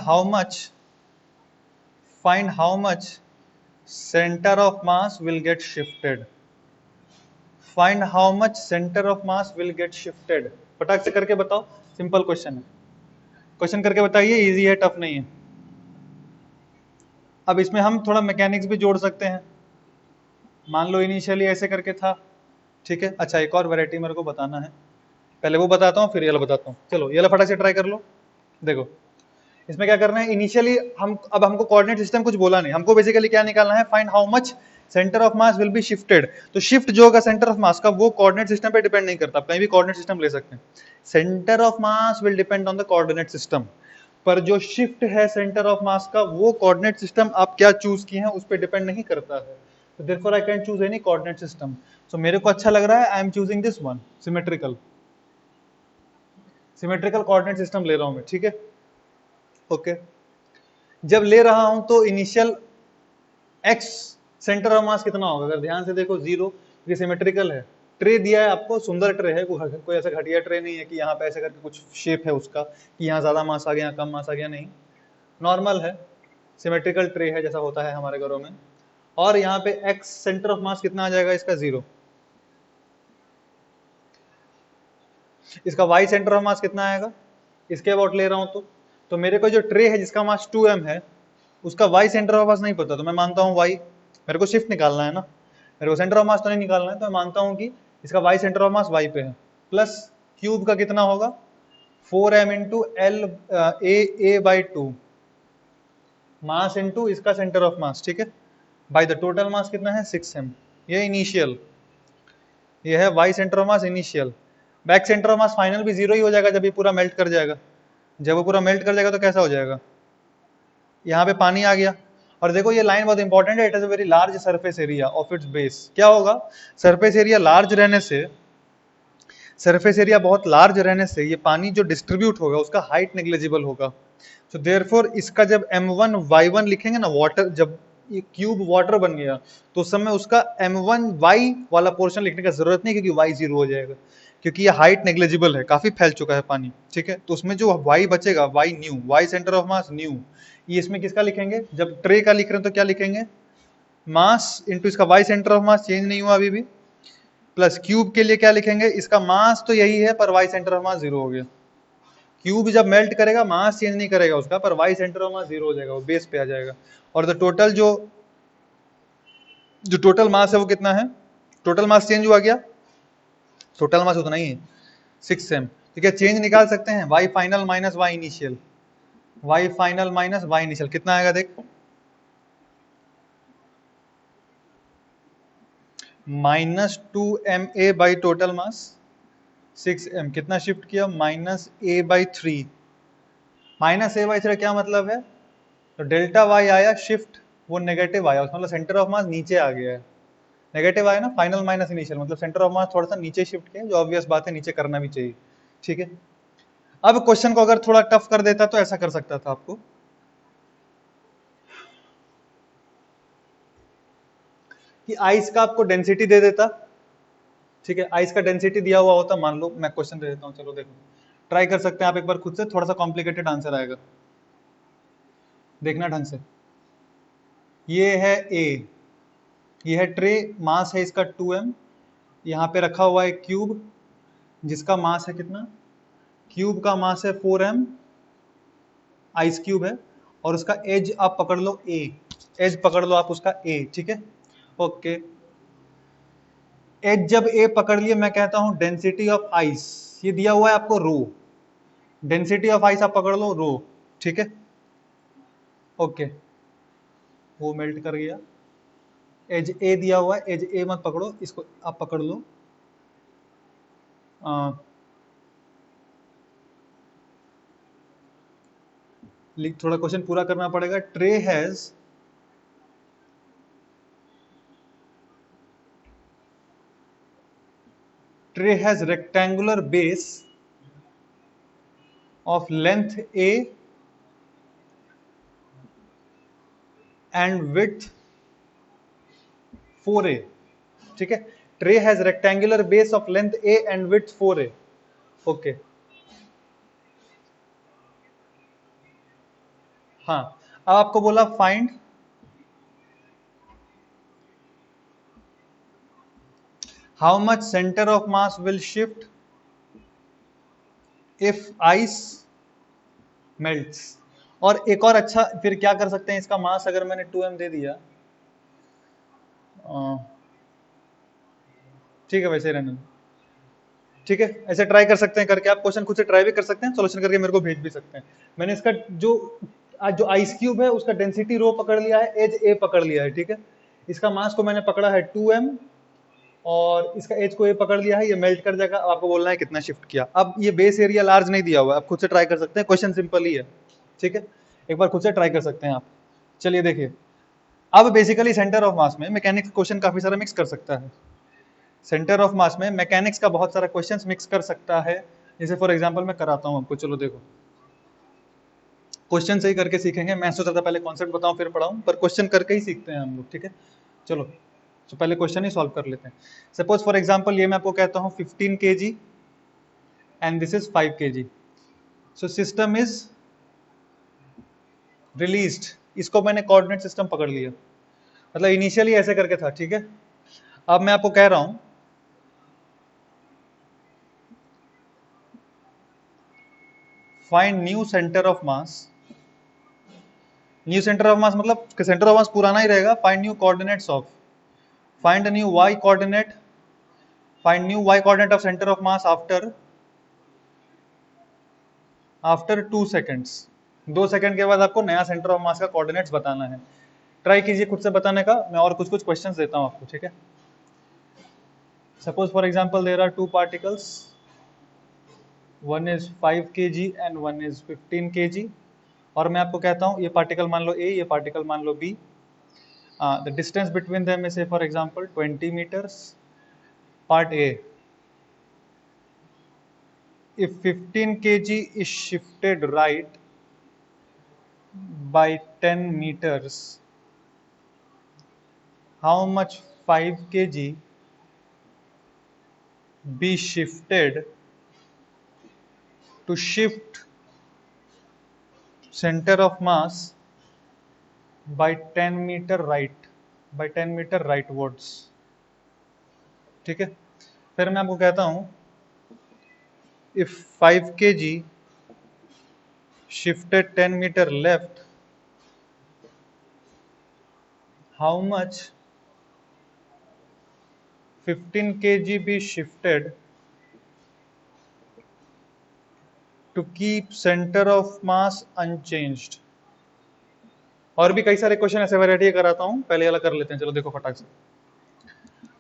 how much centre of mass will get shifted. Find how much centre of mass will get shifted, फटाक से करके बताओ, सिंपल क्वेश्चन है, क्वेश्चन करके बताइए, इजी है टफ नहीं है। अब इसमें हम थोड़ा मैकेनिक्स भी जोड़ सकते हैं, मान लो इनिशियली ऐसे करके था, ठीक है। अच्छा एक और वैरायटी मेरे को बताना है, पहले वो बताता हूँ फिर ये बताता हूँ। चलो ये फटाक से ट्राई कर लो। देखो इसमें क्या करना है, इनिशियली अब हमको कोऑर्डिनेट सिस्टम कुछ बोला नहीं, हमको बेसिकली क्या निकालना है, find how much centre of mass will be shifted. तो शिफ्ट जो होगा सेंटर ऑफ मास का, वो कोऑर्डिनेट सिस्टम पे डिपेंड नहीं करता, कहीं भी कोऑर्डिनेट सिस्टम ले सकते हैं। Centre of mass will depend on the coordinate system, पर जो शिफ्ट है सेंटर ऑफ मास का, वो कोऑर्डिनेट सिस्टम आप क्या चूज किए हैं उस पर डिपेंड नहीं करता है। तो therefore I can choose any coordinate system. So मेरे को अच्छा लग रहा है, I am choosing this one, symmetrical coordinate system ले रहा हूं मैं, ठीक है, ओके। जब ले रहा हूं तो इनिशियल एक्स सेंटर ऑफ मास कितना होगा, अगर ध्यान से देखो 0, ये सिमेट्रिकल है। ट्रे दिया है आपको, सुंदर ट्रे है, कोई ऐसा घटिया ट्रे नहीं है कि यहाँ पे ऐसे करके कुछ शेप है उसका कि यहाँ ज्यादा मास आ गया, यहाँ कम मास आ गया, नहीं, नॉर्मल है, सिमेट्रिकल ट्रे है जैसा होता है हमारे घरों में। और यहाँ पे एक्स सेंटर ऑफ मास कितना आ जाएगा इसका 0, इसका वाई सेंटर ऑफ मास कितना आएगा, इसके अबाउट ले रहा हूं तो मेरे को जो ट्रे है जिसका मास 2m है, उसका वाई सेंटर ऑफ मास नहीं पता, तो मैं मानता हूं वाई मेरे को शिफ्ट निकालना है ना, मेरे को सेंटर ऑफ मास तो नहीं निकालना है, तो मैं मानता हूं कि इसका Y centre of mass Y पे है, प्लस क्यूब का कितना होगा 4m into L A by two, mass into इसका सेंटर ऑफ मास, ठीक है, बाई द टोटल मास कितना है 6m, ये इनिशियल, ये है Y centre of mass initial. Back centre of mass final भी जीरो ही हो जाएगा जब ये पूरा मेल्ट कर जाएगा, जब वो पूरा मेल्ट कर जाएगा तो कैसा हो जाएगा, यहाँ पे पानी आ गया। और देखो ये लाइन बहुत इंपॉर्टेंट है, it is a very large surface area of its base. क्या होगा, सरफेस एरिया लार्ज रहने से, सरफेस एरिया बहुत लार्ज रहने से ये पानी जो डिस्ट्रीब्यूट होगा उसका हाइट नेग्लिजिबल होगा। तो देयरफॉर इसका जब m1 y1 लिखेंगे ना, वाटर, जब ये क्यूब वाटर बन गया तो उस समय उसका m1 y वाला पोर्शन लिखने का जरूरत नहीं, क्योंकि y जीरो हो जाएगा, क्योंकि ये हाइट नेग्लिजिबल है, काफी फैल चुका है पानी, ठीक है। तो उसमें जो y बचेगा, y new, y centre of mass new, ये इसमें किसका लिखेंगे, जब ट्रे का लिख रहे हैं तो क्या लिखेंगे, मास इंटू इसका y centre of mass change नहीं हुआ अभी भी, प्लस क्यूब के लिए क्या लिखेंगे, इसका मास तो यही है पर y centre of mass zero हो गया। क्यूब जब मेल्ट करेगा मास चेंज नहीं करेगा उसका, पर y centre of mass zero हो जाएगा, वो बेस पे आ जाएगा। और द टोटल जो टोटल मास है वो कितना है, टोटल मास चेंज हुआ क्या, टोटल मास उतना ही है 6m, ठीक है। चेंज निकाल सकते हैं, y final minus y initial, y final minus y initial कितना आएगा देख, minus 2ma by total mass 6m, कितना शिफ्ट किया, minus a by 3, minus a by 3 क्या मतलब है, तो डेल्टा y आया शिफ्ट, वो नेगेटिव आया, उसका मतलब सेंटर ऑफ मास नीचे आ गया है, नेगेटिव आया ना, फाइनल माइनस इनिशियल, मतलब सेंटर ऑफ मास थोड़ा सा नीचे शिफ्ट किया, जो ऑब्वियस बात है नीचे करना भी चाहिए, ठीक है। अब क्वेश्चन को अगर थोड़ा टफ कर देता तो ऐसा कर सकता था आपको कि आइस का आपको डेंसिटी दे देता, ठीक है, आइस का डेंसिटी दिया हुआ होता, मान लो मैं क्वेश्चन दे देता हूँ, चलो देखो ट्राई कर सकते हैं आप एक बार खुद से, थोड़ा सा कॉम्प्लिकेटेड आंसर आएगा, देखना ढंग से। ये है ए, ये है ट्रे, मास है इसका 2m, यहाँ पे रखा हुआ है क्यूब जिसका मास है कितना, क्यूब का मास है 4m, आइस क्यूब है, और उसका एज आप पकड़ लो ए, एज पकड़ लो आप उसका ए, ठीक है, ओके। एज जब ए पकड़ लिए, मैं कहता हूं डेंसिटी ऑफ आइस, ये दिया हुआ है आपको रो, डेंसिटी ऑफ आइस आप पकड़ लो रो, ठीक है, ओके, वो मेल्ट कर गया। एज ए दिया हुआ है, एज ए मत पकड़ो, इसको आप पकड़ लो, थोड़ा क्वेश्चन पूरा करना पड़ेगा। Tray has rectangular base of length a and width 4a, ठीक है। Tray has rectangular base of length a and width 4a, okay. हाँ, अब आपको बोला find how much centre of mass will shift if ice melts. और एक और अच्छा फिर क्या कर सकते हैं, इसका मास अगर मैंने 2m दे दिया, ठीक है वैसे रहने, ठीक है, ऐसे ट्राई कर सकते हैं करके, आप क्वेश्चन खुद से ट्राई भी कर सकते हैं, सोल्यूशन करके मेरे को भेज भी सकते हैं। मैंने इसका जो जो आइस क्यूब है उसका डेंसिटी रो पकड़ लिया है, एज ए पकड़ लिया है, ठीक है। इसका मास को मैंने पकड़ा है 2m, और इसका एज को ए पकड़ लिया है, ये मेल्ट कर जाएगा। अब आपको बोलना है कितना शिफ्ट किया। अब ये बेस एरिया लार्ज नहीं दिया हुआ है, आप खुद से ट्राई कर सकते हैं, क्वेश्चन सिंपल ही है, ठीक है, एक बार खुद से ट्राई कर सकते हैं आप। चलिए देखिए, अब बेसिकली सेंटर ऑफ मास में मैकेनिक्स क्वेश्चन काफी सारा मिक्स कर सकता है, सेंटर ऑफ मास में मैकेनिक्स का बहुत सारा क्वेश्चंस मिक्स कर सकता है। जैसे फॉर एग्जांपल मैं कराता हूं आपको, चलो देखो क्वेश्चन सही करके सीखेंगे, मैं सोचा था पहले कॉन्सेप्ट बताऊं फिर पढ़ाऊं, पर क्वेश्चन करके ही सीखते हैं हम लोग, ठीक है। चलो तो पहले क्वेश्चन ही सॉल्व कर लेते हैं। सपोज फॉर एग्जांपल ये मैं आपको कहता हूं 15 kg and this is 5 kg, so system is released, इसको मैंने कोऑर्डिनेट सिस्टम पकड़ लिया, मतलब इनिशियली ऐसे करके था, ठीक है। अब मैं आपको कह रहा हूं find new centre of mass new centre of mass मतलब सेंटर ऑफ मास पुराना ही रहेगा. Find new coordinates of, find new Y coordinate, find new Y coordinate of centre of mass after 2 seconds. 2 second के बाद आपको नया centre of मास का coordinates बताना है. ट्राई कीजिए खुद से बताने का. मैं और कुछ कुछ क्वेश्चंस देता हूं आपको, ठीक है. Suppose for example there are 2 particles, one is 5 kg and one is 15 kg. और मैं आपको कहता हूं ये पार्टिकल मान लो A, ये पार्टिकल मान लो B. The distance between them is say for example 20 meters. Part A, if 15 kg is shifted right by 10 meters, how much 5 kg be shifted to shift center of mass by 10 meter right, by 10 meter rightwards. ठीक है. फिर मैं आपको कहता हूं if 5 kg shifted 10 meter left, how much 15 kg be shifted to keep center of mass unchanged. और भी कई सारे क्वेश्चन ऐसे वैरायटी कराता हूं, पहले वाला कर लेते हैं. चलो देखो फटाक से.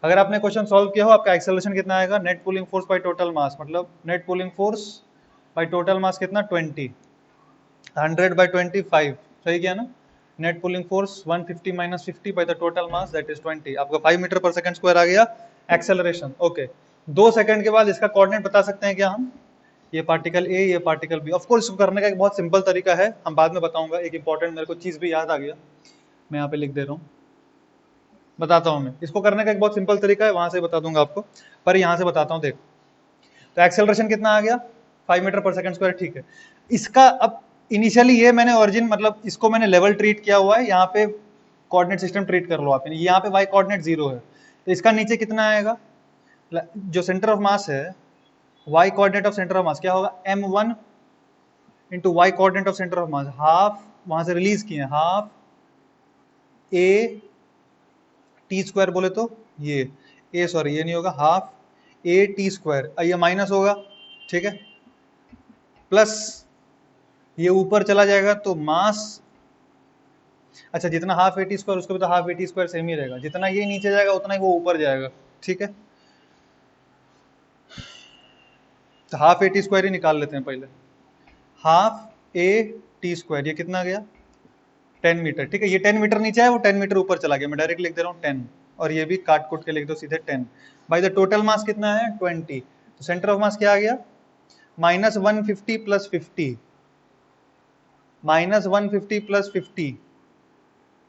अगर आपने क्वेश्चन सॉल्व किया हो, आपका एक्सेलरेशन कितना आएगा? Net pulling force by total mass, मतलब net pulling force by total mass कितना? 20. 100 by 25, सही किया ना. Net pulling force 150 minus 50 by the total mass, that is 20. आपका 5 मीटर पर सेकंड स्क्वायर आ गया एक्सेलरेशन. ओके. 2 सेकंड के बाद इसका कोऑर्डिनेट बता सकते हैं क्या हम? ये पार्टिकल A, ये पार्टिकल B. ऑफ कोर्स इसको करने का एक बहुत सिंपल तरीका है, हम बाद में बताऊंगा. एक इंपॉर्टेंट मेरे को चीज भी याद आ गया, मैं यहाँ पे लिख दे रहा हूँ, बताता हूँ. मैं इसको करने का एक बहुत सिंपल तरीका है, वहां से बता दूंगा आपको, पर यहाँ से बताता हूँ. देख, तो एक्सेलरेशन कितना आ गया? 5 मीटर पर सेकंड स्क्वायर. ठीक है. इसका अब इनिशियली ये मैंने ओरिजिन मतलब इसको मैंने लेवल ट्रीट किया हुआ है, यहाँ पे कोऑर्डिनेट सिस्टम ट्रीट कर लो आप. यहाँ पे y कोऑर्डिनेट 0 है, तो इसका नीचे कितना आएगा? जो सेंटर ऑफ मास है, y coordinate of centre of mass क्या होगा? m1 into y coordinate of centre of mass, half वहां से रिलीज किए, हाफ a t स्क्वायर बोले तो ये a, सॉरी ये नहीं होगा, हाफ a t स्क्वायर. ये माइनस होगा, ठीक है, प्लस ये ऊपर चला जाएगा तो मास. अच्छा, जितना हाफ ए टी स्क्वायर उसको भी तो half a t square same ही रहेगा, जितना ये नीचे जाएगा उतना ही वो ऊपर जाएगा. ठीक है, तो हाफ ए टी स्क्वायर ही निकाल लेते हैं पहले. हाफ ए टी स्क्वायर ये कितना गया? 10 मीटर. ठीक है, ये 10 मीटर नीचे है, वो 10 मीटर ऊपर चला गया. मैं डायरेक्ट लिख दे रहा हूँ 10, और ये भी काट कुट के लिख दो सीधे 10. बाई द टोटल मास कितना है? 20. तो सेंटर ऑफ मास क्या आ गया? Minus 150 plus 50, minus 150 plus 50,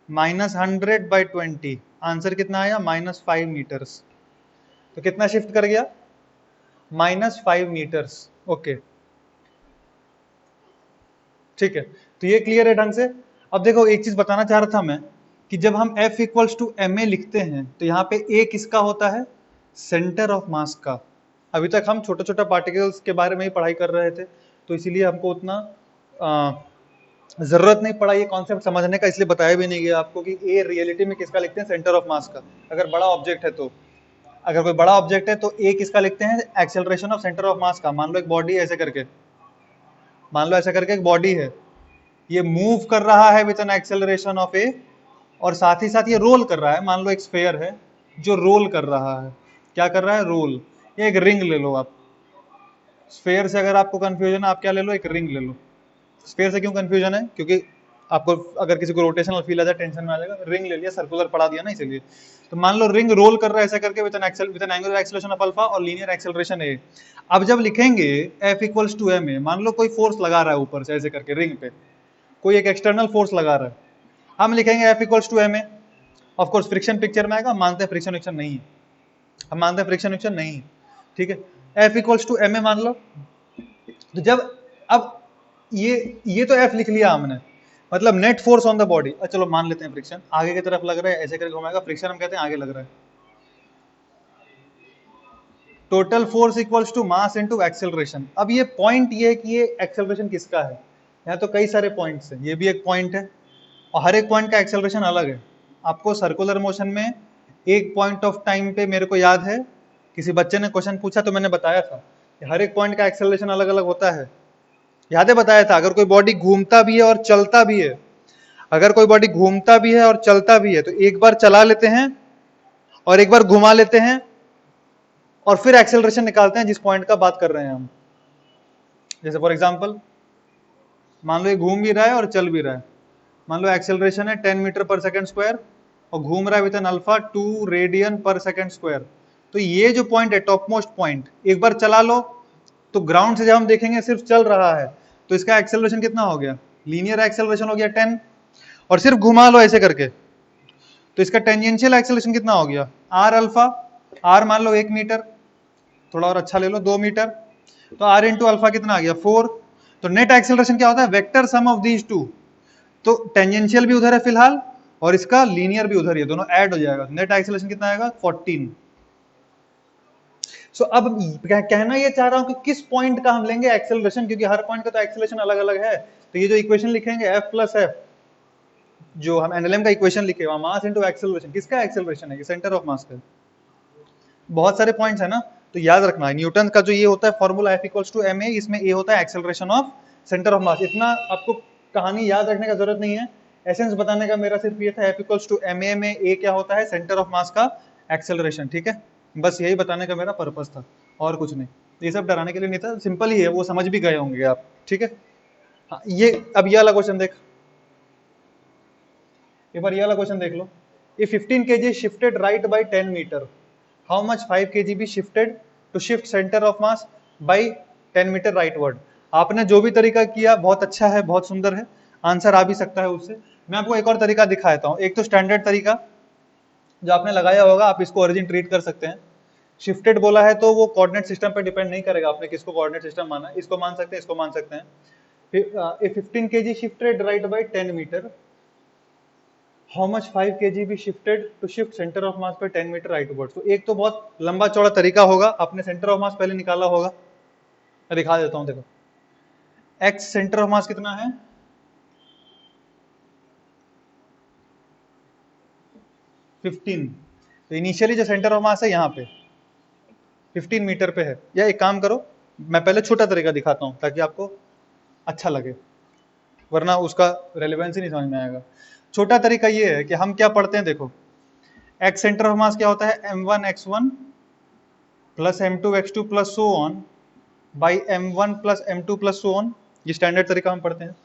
minus 100 by 20. Answer कितना आया? Minus 5 metres. तो कितना शिफ्ट कर गया? Minus 5 metres. ओके, ठीक है, तो ये क्लियर है ढंग से. अब देखो, एक चीज बताना चाह रहा था मैं कि जब हम F equals to M A लिखते हैं तो यहाँ पे A किसका होता है? सेंटर ऑफ मास का. अभी तक हम छोटे छोटे पार्टिकल्स के बारे में ही पढ़ाई कर रहे थे, तो इसीलिए हमको उतना जरूरत नहीं पड़ा ये कॉन्सेप्ट समझने का, इसलिए बताया भी नहीं गया आपको कि ए रियलिटी में किसका लिखते हैं? सेंटर ऑफ मास का. अगर बड़ा ऑब्जेक्ट है तो, अगर कोई बड़ा ऑब्जेक्ट है तो ए किसका लिखते हैं? एक्सेलरेशन ऑफ सेंटर ऑफ मास का. मान लो एक बॉडी ऐसे करके, मान लो ऐसा करके एक बॉडी है, ये मूव कर रहा है विद एन एक्सेलरेशन ऑफ ए, और साथ ही साथ ये रोल कर रहा है. मान लो एक स्फेयर है जो रोल कर रहा है. क्या कर रहा है? रोल. ये एक रिंग ले लो आप. स्फेयर से अगर आपको कंफ्यूजन है, आप क्या ले लो? एक रिंग ले लो. स्फेयर से क्यों कंफ्यूजन है? क्योंकि आपको अगर किसी को रोटेशनल फील आ जाए, टेंशन में आ जाएगा. रिंग ले लिया, सर्कुलर पढ़ा दिया ना, इसलिए. तो मान लो रिंग रोल कर रहा है ऐसा करके with an angular acceleration of alpha और लीनियर एक्सेलरेशन ए. अब जब लिखेंगे F equals to M A, मान लो कोई फोर्स लगा रहा है ऊपर से ऐसे करके रिंग पे, कोई एक एक्सटर्नल फोर्स लगा रहा है. हम लिखेंगे F equals to M A. Of course friction picture में आएगा, मानते हैं फ्रिक्शन विक्शन नहीं है, हम मानते हैं फ्रिक्शन विक्शन नहीं है. ठीक है, F equals to M A मान लो. तो जब अब ये तो F लिख लिया हमने, मतलब net force on the body. चलो मान लेते हैं फ्रिक्शन आगे की तरफ लग रहा है, ऐसे करके घुमाएगा, फ्रिक्शन हम कहते हैं आगे लग रहा है. Total force equals to mass into acceleration. अब ये पॉइंट ये है कि ये एक्सेलरेशन किसका है? यहाँ तो कई सारे पॉइंट्स हैं, ये भी एक पॉइंट है और हर एक पॉइंट का एक्सेलरेशन अलग है। आपको सर्कुलर मोशन में एक पॉइंट ऑफ टाइम पे, मेरे को याद है किसी बच्चे ने क्वेश्चन पूछा तो मैंने बताया था कि हर एक पॉइंट का एक्सेलरेशन अलग अलग होता है। याद है बताया था, अगर कोई बॉडी घूमता भी है और चलता भी है, अगर कोई बॉडी घूमता भी है और चलता भी है तो एक बार चला लेते हैं और एक बार घुमा लेते हैं और फिर एक्सेलरेशन निकालते हैं जिस पॉइंट का बात कर रहे हैं हम। जैसे फॉर एग्जांपल मान लो ये घूम भी रहा है और चल भी रहा है, मान लो एक्सेलरेशन है 10 मीटर पर सेकंड स्क्वायर और घूम रहा है विद एन अल्फा 2 रेडियन पर सेकंड स्क्वायर। तो ये जो पॉइंट है टॉप मोस्ट पॉइंट, एक बार चला लो तो ग्राउंड से जब हम देखेंगे सिर्फ चल रहा है तो इसका एक्सेलरेशन कितना हो गया, लीनियर एक्सेलरेशन हो गया 10, और सिर्फ घुमा लो ऐसे करके तो इसका टेंजेंशियल एक्सेलरेशन कितना हो गया आर अल्फा, आर मान लो 1 मीटर, थोड़ा और अच्छा ले लो 2 मीटर, तो आर इंटू अल्फा कितना आ गया 4। तो नेट एक्सेलरेशन क्या होता है, vector sum of these two. तो टेंजेंशियल भी उधर है फिलहाल और इसका लीनियर भी उधर ही है, दोनों ऐड हो जाएगा, नेट एक्सेलरेशन कितना आएगा 14। सो अब कहना ये चाह रहा हूं कि किस पॉइंट का हम लेंगे एक्सेलरेशन, क्योंकि हर पॉइंट का तो एक्सेलरेशन अलग अलग है। तो ये जो इक्वेशन लिखेंगे F प्लस एफ, जो हम एनएलएम का इक्वेशन लिखे वहां मास इंटू एक्सेलरेशन, किसका एक्सेलरेशन है, ये सेंटर ऑफ मास का। बहुत सारे पॉइंट्स है ना, तो याद रखना न्यूटन का जो ये होता है formula F equals to ma, इसमें ए होता है acceleration of centre of mass. इतना आपको कहानी याद रखने का जरूरत नहीं है, एसेंस बताने का मेरा सिर्फ ये था F इक्वल्स टू ma में ए क्या होता है, सेंटर ऑफ मास का एक्सेलरेशन। ठीक है, बस यही बताने का मेरा पर्पस था और कुछ नहीं, ये सब डराने के लिए नहीं था, सिंपल ही है, वो समझ भी गए होंगे आप। ठीक है, हाँ ये अब ये वाला क्वेश्चन देख, एक बार ये वाला क्वेश्चन देख लो। If 15 kg shifted right by 10 meter, how much 5 kg be shifted to shift center of mass by 10 meter rightward? आपने जो भी तरीका किया बहुत अच्छा है, बहुत सुंदर है, आंसर आ भी सकता है उससे। मैं आपको एक और तरीका दिखाता हूँ। एक तो स्टैंडर्ड तरीका जो आपने लगाया होगा, आप इसको ओरिजिन ट्रीट कर सकते हैं। शिफ्टेड बोला है तो वो कोऑर्डिनेट सिस्टम पे डिपेंड नहीं करेगा, आपने किसको कोऑर्डिनेट सिस्टम माना, इसको मान सकते हैं, इसको मान सकते हैं। फिर 15 kg shifted right by 10 meter, how much 5 kg be shifted to shift center of mass by 10 meter rightwards? तो एक तो बहुत लंबा चौड़ा तरीका होगा, आपने सेंटर ऑफ मास पहले निकाला होगा, मैं दिखा देता हूं। देखो x सेंटर ऑफ मास कितना है 15, तो इनिशियली जो सेंटर ऑफ मास है यहाँ पे 15 मीटर पे है। या एक काम करो, मैं पहले छोटा तरीका दिखाता हूँ ताकि आपको अच्छा लगे, वरना उसका रेलेवेंस ही नहीं समझ में आएगा। छोटा तरीका ये है कि हम क्या पढ़ते हैं, देखो x सेंटर ऑफ मास क्या होता है m1 x1 plus m2 x2 plus so on by m1 plus m2 plus so on, ये स्टैंडर्ड तरीका हम पढ़ते हैं।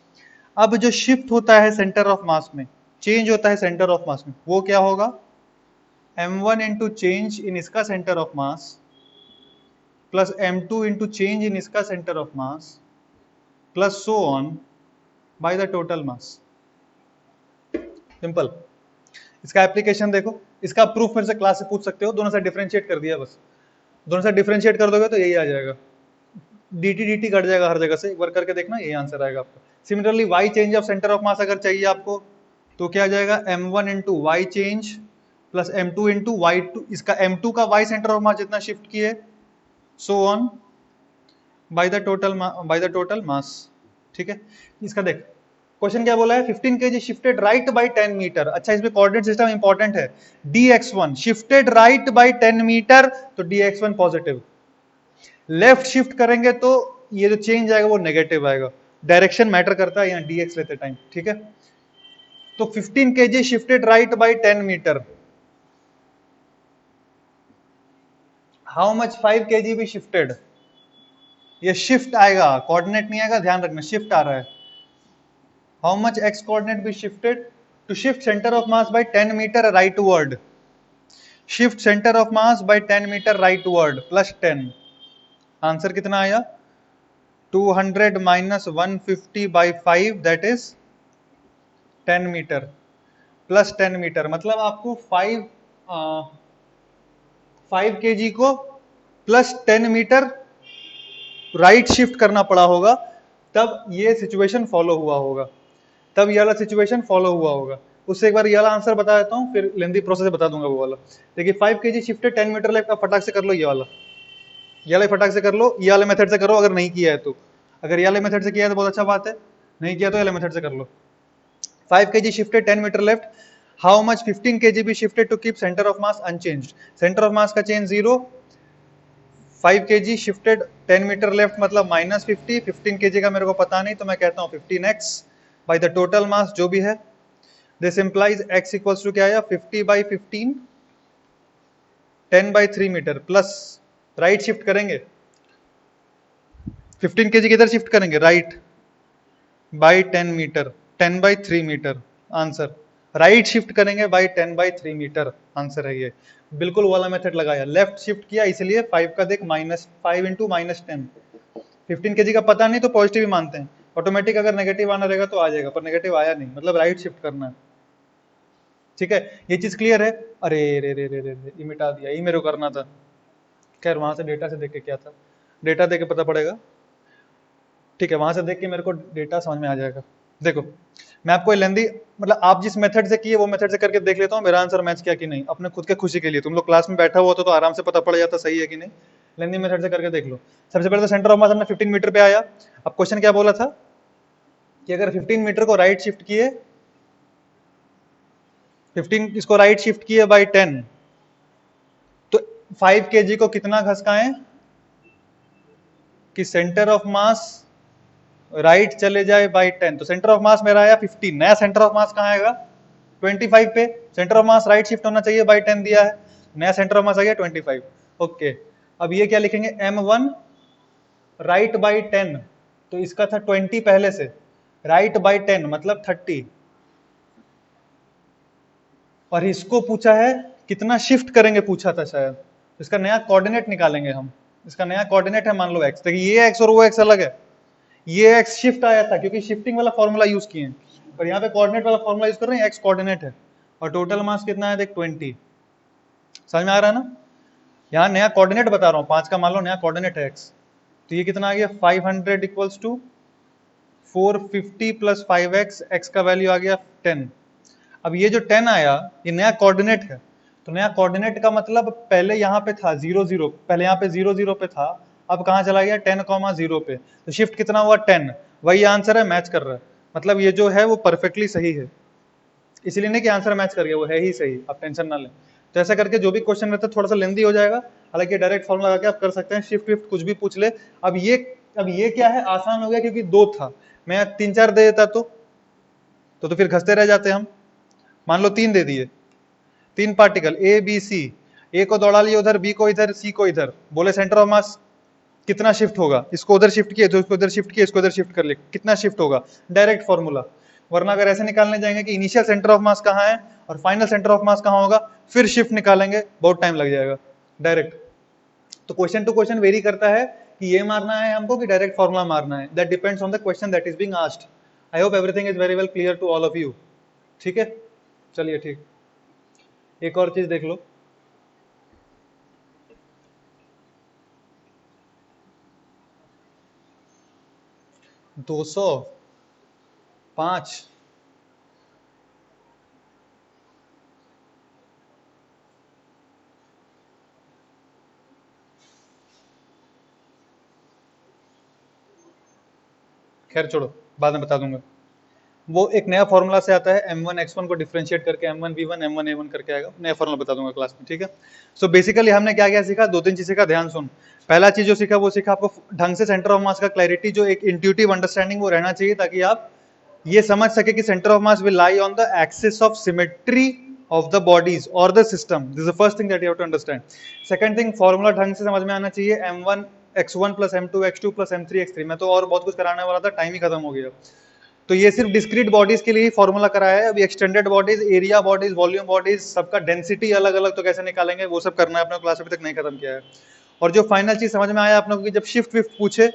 अब जो शिफ्ट होता है सेंटर ऑफ मास में, चेंज होता है सेंटर ऑफ मास में, वो क्या होगा m1 इंटू चेंज इन इसका centre of mass plus m2 into change in इसका centre of mass plus so on by the total mass. Simple. इसका एप्लीकेशन देखो, इसका प्रूफ फिर से क्लास से पूछ सकते हो, दोनों से डिफरेंशिएट कर दिया, बस दोनों से डिफरेंशिएट कर दोगे तो यही आ जाएगा, dt dt कट जाएगा हर जगह से, एक बार करके देखना यही आंसर आएगा आपका। Similarly y change of centre of mass अगर चाहिए आपको तो क्या आ जाएगा m1 into Y change plus m2 into Y two, इसका m2 का y सेंटर ऑफ मास जितना शिफ्ट किए सो ऑन बाय द टोटल मास। ठीक है, इसका देख क्वेश्चन क्या बोला है, 15 kg shifted right by 10 metre. अच्छा, इसमें कोऑर्डिनेट सिस्टम इंपॉर्टेंट है, dx1 shifted right by 10 metre, तो dx1 पॉजिटिव। लेफ्ट शिफ्ट करेंगे तो ये जो चेंज आएगा वो नेगेटिव आएगा, डायरेक्शन मैटर करता है, यहाँ dx लेते टाइम। ठीक है, तो 15 kg shifted right by 10 metre, how much 5 kg भी शिफ्टेड, ये शिफ्ट आएगा, कोऑर्डिनेट नहीं आएगा, ध्यान रखना शिफ्ट आ रहा है। How much x coordinate be shifted to shift center of mass by 10 meter rightward? Shift center of mass by 10 meter rightward plus 10. Answer कितना आया 200 minus 150 by 5, that is 10 metre plus 10 metre, मतलब आपको 5 kg को plus 10 metre right shift करना पड़ा होगा, तब ये सिचुएशन फॉलो हुआ होगा, तब ये वाला सिचुएशन फॉलो हुआ होगा। उससे एक बार ये वाला आंसर बता देता हूँ, फिर लेंथी प्रोसेस बता दूंगा वो वाला। देखिए 5 kg शिफ्टेड 10 मीटर लेफ्ट, फटाक से कर लो ये वाला फटाक से कर लो, ये वाले मेथड से करो अगर नहीं किया है तो। अगर ये वाले मेथड से किया है तो बहुत अच्छा बात है, नहीं किया तो ये वाले मेथड से कर लो। 5 kg shifted 10 meter left. How much 15 kg be shifted to keep center of mass unchanged? Center of mass का change 0. 5 kg shifted 10 meter left मतलब -50. 15 kg का मेरे को पता नहीं, तो मैं कहता हूँ 15x by the total mass जो भी है. This implies x equals to क्या आया? 50 by 15, 10 by 3 metre plus right shift करेंगे. 15 kg किधर शिफ्ट करेंगे? Right by 10 metre, 10 by 3 metre. Answer right shift करेंगे बाई 10 by 3 मीटर. आंसर है ये. बिल्कुल वाला मेथड लगाया. लेफ्ट शिफ्ट किया इसलिए 5 का देख -5 इंटू -10. 15 kg का पता नहीं तो पॉजिटिव ही मानते हैं. ऑटोमेटिक अगर नेगेटिव आना रहेगा तो आ जाएगा, पर नेगेटिव आया नहीं, मतलब राइट शिफ्ट करना है. ठीक है, ये चीज क्लियर है. अरे रे रे रे रे ये मिटा दिया, ये मेरे को करना था. खैर वहां से डेटा से देख के क्या था, डेटा देख के पता पड़ेगा. ठीक है, वहां से देख के मेरे को डेटा समझ में आ जाएगा. देखो मैं आपको लेंदी, मतलब आप जिस मेथड से किए वो मेथड से करके देख लेता हूँ मेरा आंसर मैच किया कि नहीं, अपने खुद के खुशी के लिए. तुम लोग क्लास में बैठा हुआ तो आराम से पता पड़ जाता सही है कि नहीं. लेंदी मेथड से करके देख लो. सबसे पहले तो सेंटर ऑफ मास हमने 15 मीटर पे आया. अब क्वेश्चन क्या बोला था कि अगर 15 मीटर को राइट शिफ्ट किए, 15 इसको राइट शिफ्ट किए बाई 10, तो 5 kg को कितना घसकाएं कि सेंटर ऑफ मास राइट चले जाए बाई 10. तो सेंटर ऑफ मास मेरा आया 15. नया सेंटर ऑफ मास कहाँ आएगा? 25 पे. Centre of mass right shift होना चाहिए बाई 10 दिया है, नया सेंटर ऑफ मास आ गया 25. ओके, अब ये क्या लिखेंगे? m1 राइट बाई 10, तो इसका था 20 पहले से, राइट बाई 10 मतलब 30. और इसको पूछा है कितना शिफ्ट करेंगे, पूछा था शायद. इसका नया कोऑर्डिनेट निकालेंगे हम. इसका नया कोऑर्डिनेट है मान लो x. देखिए ये x और वो x अलग है. ये x शिफ्ट आया था क्योंकि शिफ्टिंग वाला फॉर्मूला यूज किए हैं, पर यहाँ पे कोऑर्डिनेट वाला फॉर्मूला यूज कर रहे हैं. x कोऑर्डिनेट है और टोटल मास कितना है देख 20. समझ में आ रहा है ना? यहाँ नया कोऑर्डिनेट बता रहा हूँ, 5 का मान लो नया कोऑर्डिनेट है x. तो ये कितना आ गया? 500 equals to 450 plus 5x, x का वैल्यू आ गया 10. अब ये जो 10 आया ये नया कोऑर्डिनेट है, तो नया कोऑर्डिनेट का मतलब पहले यहाँ पे था 0 0, पहले यहाँ पे 0 0 पे था, अब कहाँ चला गया? 10,0 पे. तो शिफ्ट कितना हुआ? 10. वही आंसर है, मैच कर रहा है. मतलब ये जो है वो परफेक्टली सही है, इसलिए नहीं कि आंसर मैच कर गया, वो है ही सही, आप टेंशन ना लें. तो ऐसा करके जो भी क्वेश्चन रहता है थोड़ा सा लेंदी हो जाएगा, हालांकि डायरेक्ट फॉर्मूला लगा के आप कर सकते हैं. शिफ्ट विफ्ट कुछ भी पूछ ले. अब ये क्या है? आसान हो गया क्योंकि 2 था, मैं 3 4 दे देता तो फिर घसते रह जाते हम. मान लो 3 दे दिए, 3 पार्टिकल ए बी सी, ए को दौड़ा लिए उधर, बी को इधर, सी को इधर. बोले सेंटर ऑफ मास कितना शिफ्ट होगा? इसको उधर शिफ्ट किए तो इसको इधर शिफ्ट किए, इसको इधर शिफ्ट कर लिए, कितना शिफ्ट होगा? Direct formula. वरना अगर ऐसे निकालने जाएंगे कि इनिशियल सेंटर ऑफ मास कहाँ है और फाइनल सेंटर ऑफ मास कहाँ होगा, फिर शिफ्ट निकालेंगे, बहुत टाइम लग जाएगा. डायरेक्ट तो क्वेश्चन टू क्वेश्चन वेरी करता है कि ये मारना है हमको कि डायरेक्ट फॉर्मूला मारना है. That depends on the question that is being asked. I hope everything is very well clear to all of you. ठीक है, चलिए ठीक. एक और चीज देख लो. दो 5 खैर छोड़ो, बाद में बता दूंगा. वो एक नया फॉर्मूला से आता है, m1 x1 को डिफरेंशिएट करके m1 v1 m1 a1 करके आएगा. नया फॉर्मूला बता दूंगा क्लास में. ठीक है. सो बेसिकली हमने क्या क्या सीखा? 2-3 चीजें का ध्यान सुन. पहला चीज जो सीखा वो सीखा आपको ढंग से सेंटर ऑफ मास का क्लैरिटी, जो एक इंट्यूटिव अंडरस्टैंडिंग वो रहना चाहिए, ताकि आप ये समझ सके कि centre of mass will lie on the axis of symmetry of the bodies or the system. This is the first thing that you have to understand. Second thing, formula ढंग से समझ में आना चाहिए. m1 x1 plus m2 x2 plus m3 x3. मैं तो और बहुत कुछ कराने वाला था, टाइम ही खत्म हो गया. तो ये सिर्फ डिस्क्रीट बॉडीज के लिए ही फॉर्मूला कराया है. अभी extended bodies, area bodies, volume bodies, सबका डेंसिटी अलग अलग तो कैसे निकालेंगे वो सब करना है. अपने क्लास अभी तक नहीं खत्म किया है. और जो फाइनल चीज समझ में आया आप लोगों की, जब शिफ्ट विफ्ट पूछे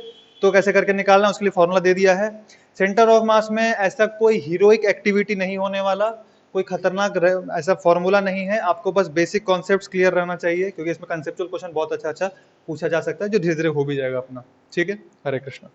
तो कैसे करके निकालना, उसके लिए फॉर्मूला दे दिया है. सेंटर ऑफ मास में ऐसा कोई हीरोइक एक्टिविटी नहीं होने वाला, कोई खतरनाक ऐसा फॉर्मूला नहीं है. आपको बस बेसिक कॉन्सेप्ट्स क्लियर रहना चाहिए, क्योंकि इसमें कंसेप्चुअल क्वेश्चन बहुत अच्छा पूछा जा सकता है, जो धीरे धीरे हो भी जाएगा अपना. ठीक है. हरे कृष्णा.